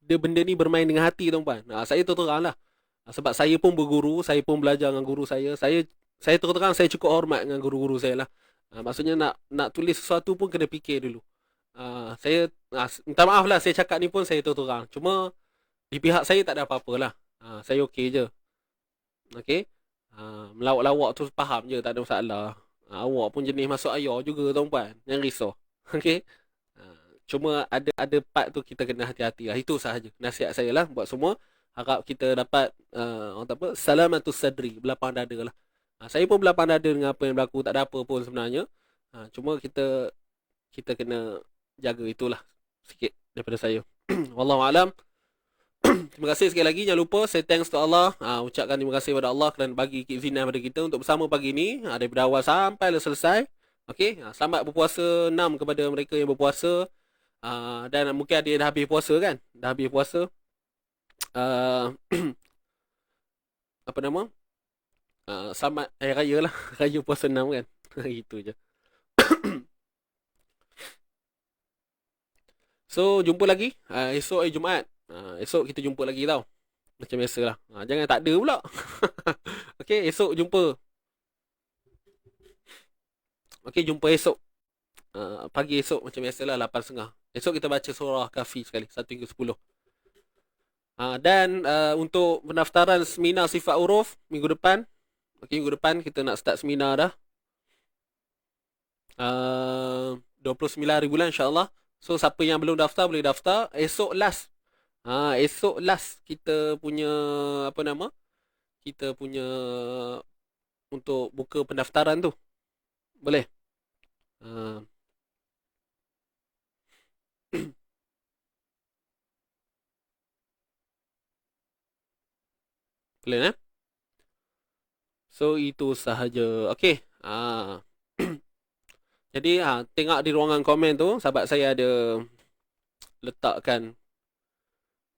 benda ni bermain dengan hati tuan-puan. Saya teranglah. Sebab saya pun berguru, saya pun belajar dengan guru saya. Saya terang saya cukup hormat dengan guru-guru saya lah. Maksudnya nak tulis sesuatu pun kena fikir dulu. Saya minta maaf lah saya cakap ni pun saya terang. Cuma di pihak saya tak ada apa-apa lah. Saya okey je. Okey. Melawak-lawak tu faham je, tak ada masalah. Awak pun jenis masuk ayah juga tuan-puan. Jangan risau. Okey. Cuma ada part tu kita kena hati-hati lah. Itu sahaja. Nasihat saya lah buat semua. Harap kita dapat orang tak apa, salamatus sadri, berlapang dada lah. Saya pun berlapang dada dengan apa yang berlaku, tak ada apa pun sebenarnya. Cuma kita kena jaga itulah sikit daripada saya. Wallahualam. Terima kasih sekali lagi. Jangan lupa say thanks to Allah. Ucapkan terima kasih kepada Allah kerana bagi keizinan kepada kita untuk bersama pagi ini. Daripada awal sampai selesai. Okey. Selamat berpuasa 6 kepada mereka yang berpuasa. Dan mungkin ada yang dah habis puasa kan? Dah habis puasa. Apa nama? Selamat Hari Raya lah. Raya puasa 6 kan? Itu je. So, jumpa lagi. Esok Jumaat. Esok kita jumpa lagi tau. Macam biasa lah. Jangan tak ada pula. Okay, esok jumpa. Okay, jumpa esok. Pagi esok macam biasa lah 8.30. Esok kita baca surah Kahfi sekali. 1 hingga 10. Dan untuk pendaftaran seminar sifat huruf minggu depan. Okay, minggu depan kita nak start seminar dah. 29 bulan insyaAllah. So siapa yang belum daftar boleh daftar. Esok last. Esok last kita punya apa nama? Kita punya untuk buka pendaftaran tu. Boleh? Boleh So itu sahaja. Okey. Jadi tengok di ruangan komen tu, sahabat saya ada letakkan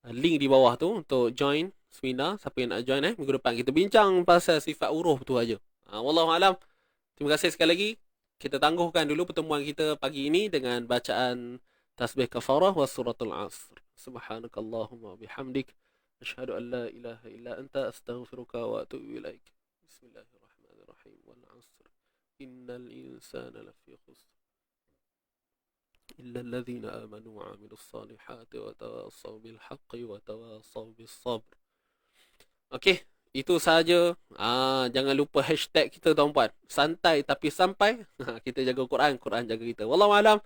link di bawah tu untuk join seminar. Siapa yang nak join minggu depan kita bincang pasal sifat huruf tu aja. Wallahualam. Terima kasih sekali lagi. Kita tangguhkan dulu pertemuan kita pagi ini dengan bacaan tasbih kafarah wa suratul asr. Subhanakallahumma bihamdik asyhadu an la ilaha illa anta astaghfiruka wa atubu ilaik. Bismillahirrahmanirrahim. Wal 'asr. Innal insana lafi khusr. Illa alladhina amanu wa 'amilus salihati wa tawassaw bil haqqi wa tawassaw bis sabr. Okey, itu sahaja. Jangan lupa hashtag kita tuan-puan. Santai tapi sampai. Kita jaga Quran, Quran jaga kita. Wallahualam.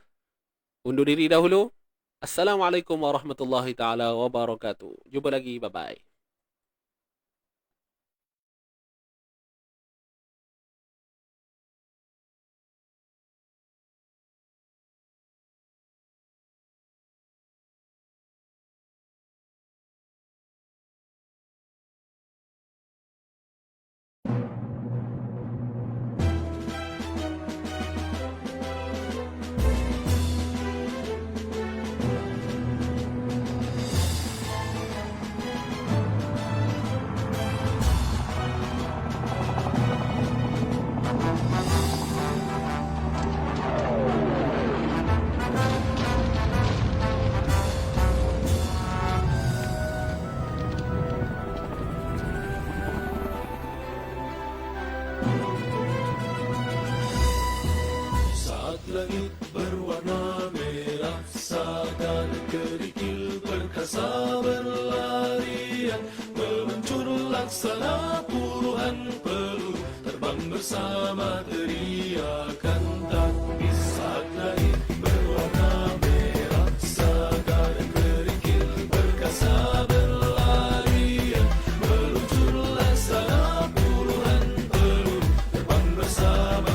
Undur diri dahulu. Assalamualaikum warahmatullahi taala wabarakatuh. Jumpa lagi. Bye bye. Langit berwarna merah, sagan kerikil perkasa berlarian, meluncur laksana puluhan peluru, terbang bersama teriakan takbir. Saat langit berwarna merah, sagan kerikil perkasa berlarian, meluncur laksana puluhan peluru, terbang bersama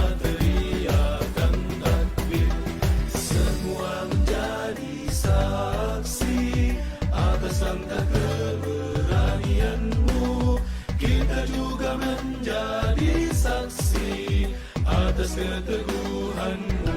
langkah keberanianmu. Kita juga menjadi saksi atas keteguhanmu.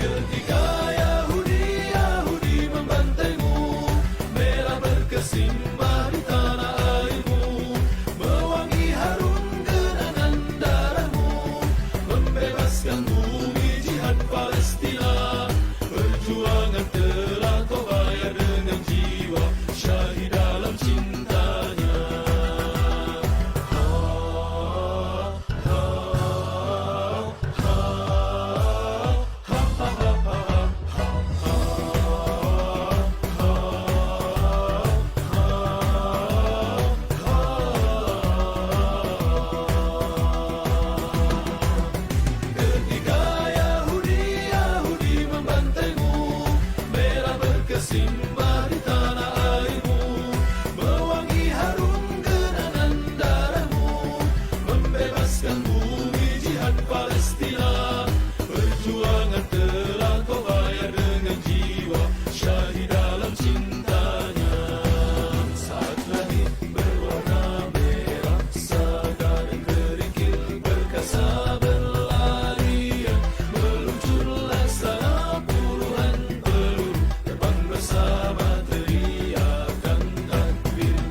Ketika Yahudi membantaimu, merah berkesimbah di tanah airmu, mewangi harum genangan darahmu, membebaskan bumi jihad Palestina. Perjuangan telah kau bayar dengan jiwa, syahid dalam cintanya. Ha ha ha ha ha ha ha ha. bebaskan bumi jihad Palestina. Perjuangan telah kau bayar dengan jiwa, syahid dalam cintanya. Saat langit berwarna merah, saga dan kerikil berkasa berlarian, meluncurlah sana puluhan peluru, terbang bersama teriakan takbir.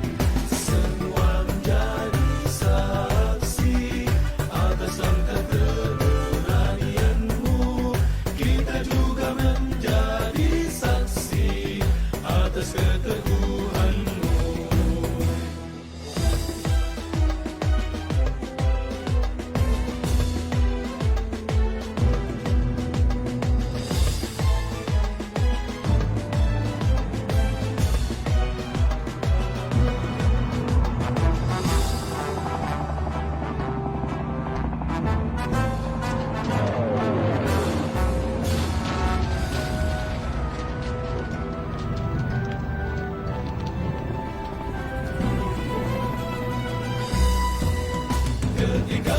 Semua menjadi saksi atas langkah keberanianmu. Kita juga menjadi saksi atas keteguhanmu. Ketika